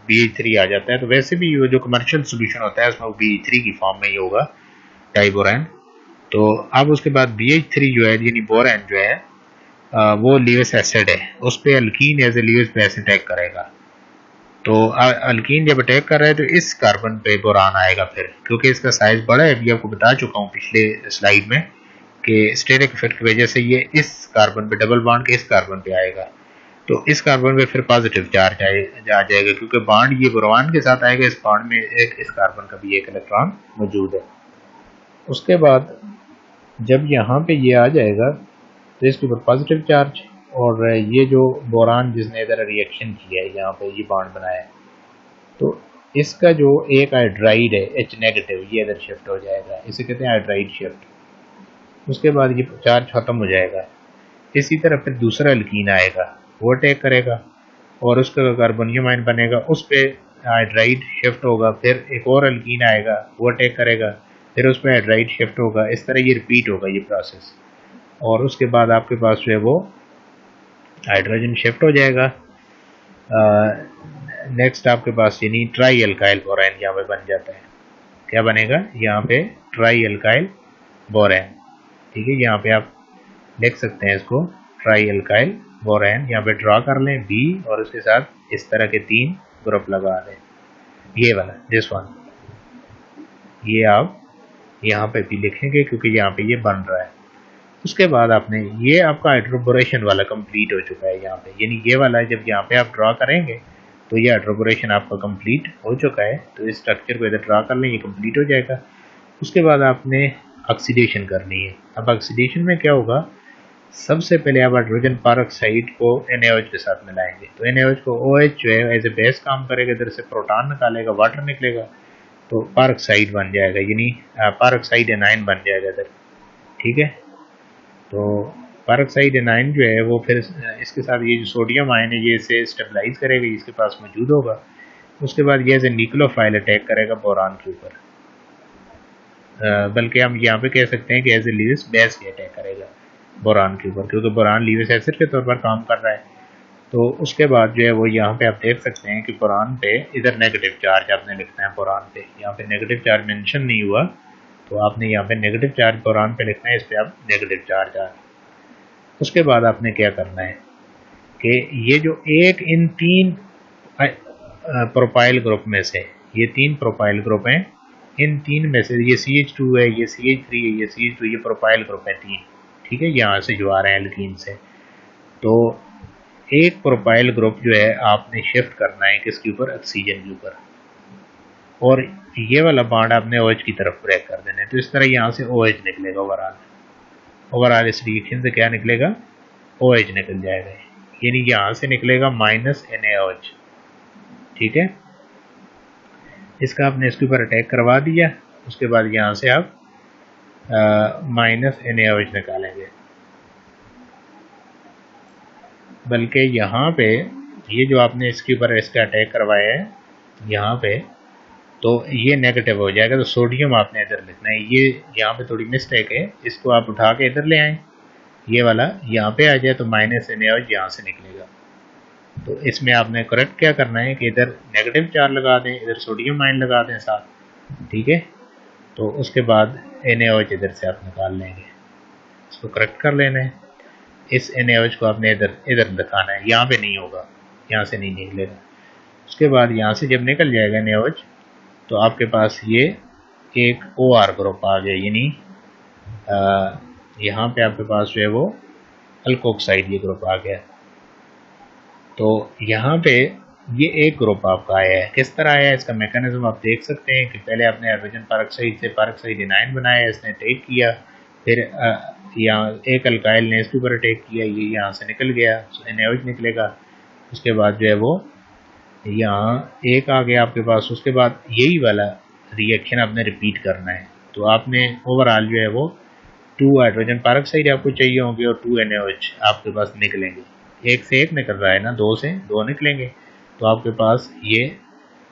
BH3 आ जाता है। तो वैसे भी वो जो कमर्शियल सोल्यूशन होता है उसमें वो BH3 की फॉर्म में ही होगा डाइबोरैन। तो अब उसके बाद BH3 जो है यानी बोरैन जो है वो लीविस एसिड है, उस पर alkene as a Lewis base attack करेगा। तो अल्कीन जब अटैक कर रहा है तो इस कार्बन पे बोरान आएगा फिर, क्योंकि इसका साइज बड़ा है, अभी आपको बता चुका हूँ पिछले स्लाइड में कि स्टेरिक इफेक्ट की वजह से ये इस कार्बन पे डबल बॉन्ड के इस कार्बन पे आएगा, तो इस कार्बन पे फिर पॉजिटिव चार्ज आ जाएगा, क्योंकि बॉन्ड ये बोरान के साथ आएगा, इस बॉन्ड में इस कार्बन का भी एक इलेक्ट्रॉन मौजूद है। उसके बाद जब यहाँ पे ये आ जाएगा तो इसके ऊपर पॉजिटिव चार्ज, और ये जो बोरान जिसने इधर रिएक्शन किया है यहाँ पे ये बॉन्ड बनाया है, तो इसका जो एक हाइड्राइड है H नेगेटिव, ये इधर शिफ्ट हो जाएगा, इसे कहते हैं हाइड्राइड शिफ्ट। उसके बाद ये चार्ज खत्म हो जाएगा। इसी तरह फिर दूसरा अल्कीन आएगा, वो अटैक करेगा और उसका कार्बोनियम आयन बनेगा, उस पर हाइड्राइड शिफ्ट होगा। फिर एक और अल्कीन आएगा, वो अटैक करेगा, फिर उस पर हाइड्राइड शिफ्ट होगा। इस तरह ये रिपीट होगा ये प्रोसेस, और उसके बाद आपके पास जो है वो हाइड्रोजन शिफ्ट हो जाएगा। नेक्स्ट आपके पास यानी ट्राई एल्काइल बोरैन यहाँ पे बन जाता है। क्या बनेगा यहाँ पे, ट्राई एल्काइल बोरैन, ठीक है। यहाँ पे आप लिख सकते हैं इसको ट्राई एल्काइल बोरैन, यहाँ पे ड्रॉ कर लें B, और उसके साथ इस तरह के 3 ग्रुप लगा लें, ये वाला दिस वन, ये आप यहाँ पे भी लिखेंगे क्योंकि यहाँ पे ये बन रहा है। उसके बाद आपने ये आपका हाइड्रोबोरेशन वाला कंप्लीट हो चुका है यहाँ पे, यानी ये वाला जब यहाँ पे आप ड्रॉ करेंगे तो ये हाइड्रोबोरेशन आपका कंप्लीट हो चुका है। तो इस स्ट्रक्चर को इधर ड्रॉ कर लें, ये कंप्लीट हो जाएगा। उसके बाद आपने ऑक्सीडेशन करनी है। अब ऑक्सीडेशन में क्या होगा, सबसे पहले आप हाइड्रोजन परऑक्साइड को NaOH के साथ मिलाएंगे, तो NaOH को OH जो है एज ए बेस काम करेगा, इधर से प्रोटॉन निकालेगा, वाटर निकलेगा, तो परऑक्साइड बन जाएगा, यानी परऑक्साइड एनायन बन जाएगा इधर, ठीक है। तो पेरोक्साइड एनाइन जो है वो फिर इसके साथ ये जो सोडियम आयन है ये इसे स्टेबलाइज करेगा, इसके पास मौजूद होगा। उसके बाद ये एज ए न्यूक्लियोफाइल अटैक करेगा बोरान के ऊपर, बल्कि हम यहाँ पे कह सकते हैं कि एज ए लीविस बेस भी अटैक करेगा बोरान के ऊपर, क्योंकि बोरान लीविस एसिड के तौर पर काम कर रहा है। तो उसके बाद जो है वो यहाँ पे आप देख सकते हैं कि बोरान पे इधर नेगेटिव चार्ज आपने लिखना है बोरान पे, यहाँ पे नेगेटिव चार्ज मेंशन नहीं हुआ तो आपने यहाँ पे नेगेटिव चार्ज बोरान पे लिखना है, इस पे आप नेगेटिव चार्ज आ। उसके बाद आपने क्या करना है कि ये जो एक इन 3 प्रोपाइल ग्रुप में से, ये 3 प्रोपाइल ग्रुप हैं, इन 3 में से ये CH2 है, ये CH3 है, ये CH2, ये प्रोपाइल ग्रुप है 3, ठीक है, यहाँ से जो आ रहे हैं एल्कीन से। तो एक प्रोपाइल ग्रुप जो है आपने शिफ्ट करना है किसके ऊपर, ऑक्सीजन के ऊपर, और ये वाला बॉन्ड आपने OH की तरफ ब्रेक कर देना है। तो इस तरह यहाँ से OH निकलेगा, ओवरऑल इस रिएक्शन से क्या निकलेगा, OH निकल जाएगा, यानी यहाँ से निकलेगा -NaOH, ठीक है। इसका आपने इसके ऊपर अटैक करवा दिया, उसके बाद यहाँ से आप -NaOH निकालेंगे। बल्कि यहाँ पे ये जो आपने इसके ऊपर इसका अटैक करवाया है यहाँ पे, तो ये नेगेटिव हो जाएगा, तो सोडियम आपने इधर लिखना है। ये यहाँ पे थोड़ी मिस्टेक है, इसको आप उठा के इधर ले आए, ये वाला यहाँ पे आ जाए तो -NaOH यहाँ से निकलेगा। तो इसमें आपने करेक्ट क्या करना है कि इधर नेगेटिव चार्ज लगा दें, इधर सोडियम आयन लगा दें साथ, ठीक है। तो उसके बाद NaOH इधर से आप निकाल लेंगे, इसको करेक्ट कर लेना है। इस NaOH को आपने इधर दिखाना है, यहाँ पे नहीं होगा, यहाँ से नहीं निकलेगा। उसके बाद यहाँ से जब निकल जाएगा NaOH तो आपके पास ये एक OR ग्रुप आ गया, यानी यहाँ पे आपके पास जो है वो अल्कोक्साइड ये ग्रुप आ गया। तो यहाँ पे ये एक ग्रुप आपका आया है, किस तरह आया है इसका मैकेनिज्म आप देख सकते हैं कि पहले आपने हाइड्रोजन पेरोक्साइड से पेरोक्साइड एनाइन बनाया, इसने अटैक किया, फिर यहाँ एक अल्काइल ने इसके ऊपर अटैक किया, ये यहाँ से निकल गया, NaOH निकलेगा। उसके बाद जो है वो यहाँ एक आ गया आपके पास, उसके बाद यही वाला रिएक्शन आपने रिपीट करना है। तो आपने ओवरऑल जो है वो 2 हाइड्रोजन पेरोक्साइड आपको चाहिए होंगे और 2 NaOH आपके पास निकलेंगे। एक से एक निकल रहा है ना, 2 से 2 निकलेंगे, तो आपके पास ये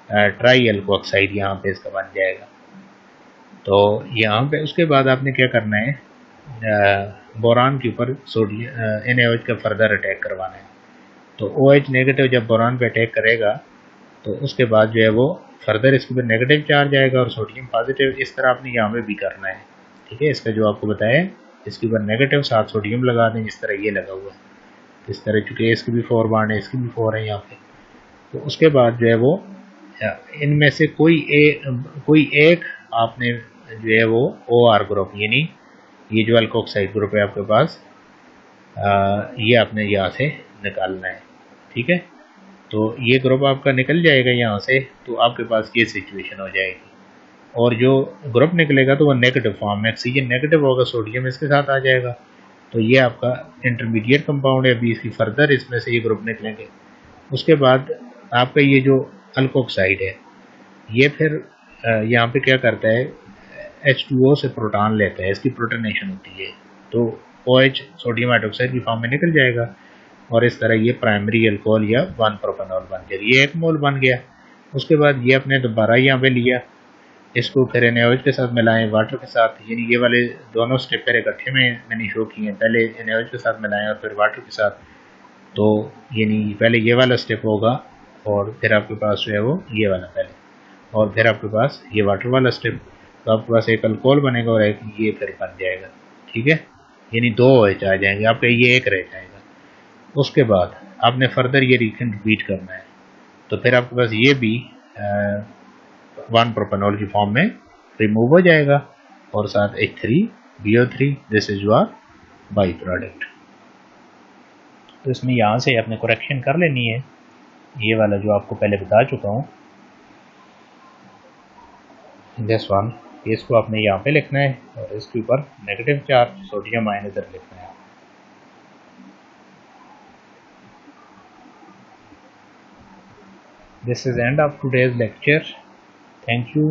ट्राई अल्कोक्साइड यहाँ पे इसका बन जाएगा। तो यहाँ पे उसके बाद आपने क्या करना है, बोरान के ऊपर सोडियम NaOH का फर्दर अटैक करवाना है। तो OH नेगेटिव जब बोरान पे अटैक करेगा तो उसके बाद जो है वो फर्दर इसके ऊपर नेगेटिव चार्ज आएगा और सोडियम पॉजिटिव, इस तरह आपने यहाँ पे भी करना है, ठीक है। इसका जो आपको बताया इसके ऊपर नेगेटिव साथ सोडियम लगा दें, इस तरह ये लगा हुआ है, इस तरह, चूँकि इसकी भी 4 बॉन्ड है, इसकी भी 4 है यहाँ पे। तो उसके बाद जो है वो इनमें से कोई एक आपने जो है वो OR ग्रुप, यानी ये जो अल्कोक्साइड ग्रुप है आपके पास, ये आपने यहाँ से निकालना है, ठीक है। तो ये ग्रुप आपका निकल जाएगा यहाँ से, तो आपके पास ये सिचुएशन हो जाएगी, और जो ग्रुप निकलेगा तो वो नेगेटिव फॉर्म में, ऑक्सीजन नेगेटिव होगा, सोडियम इसके साथ आ जाएगा, तो ये आपका इंटरमीडिएट कंपाउंड है। अभी इसकी फर्दर इसमें से ये ग्रुप निकलेंगे। उसके बाद आपका ये जो अल्कोक्साइड है ये फिर यहाँ पे क्या करता है, H2O से प्रोटॉन लेता है, इसकी प्रोटोनेशन होती है, तो OH सोडियम हाइड्रोक्साइड की फॉर्म में निकल जाएगा, और इस तरह ये प्राइमरी अल्कोहल या 1 प्रोपेनॉल बन गया, ये 1 मोल बन गया। उसके बाद ये अपने दोबारा यहाँ पे लिया, इसको फिर NaOH के साथ मिलाएं वाटर के साथ, यानी ये वाले दोनों स्टेप पर इकट्ठे में मैंने शो किए हैं, पहले NaOH के साथ मिलाएं और फिर वाटर के साथ। तो यानी पहले ये वाला स्टेप होगा और फिर आपके पास जो है वो ये वाला पहले, और फिर आपके पास ये वाटर वाला स्टेप, तो आपके पास एक अल्कोहल बनेगा और एक ये फिर बन जाएगा, ठीक है, यानी 2 OH आ जाएंगे आपका, ये एक रह जाएगा। उसके बाद आपने फर्दर ये रिएक्शन रिपीट करना है, तो फिर आपके पास ये भी 1 प्रोपेनॉल की फॉर्म में रिमूव हो जाएगा, और साथ H3BO3, this is your by product. तो इसमें यहाँ से आपने करेक्शन कर लेनी है, ये वाला जो आपको पहले बता चुका हूँ, दिस वन, इसको आपने यहाँ पे लिखना है और इसके ऊपर नेगेटिव चार्ज सोडियम आयन इधर लिखना है। This is end of today's lecture. Thank you.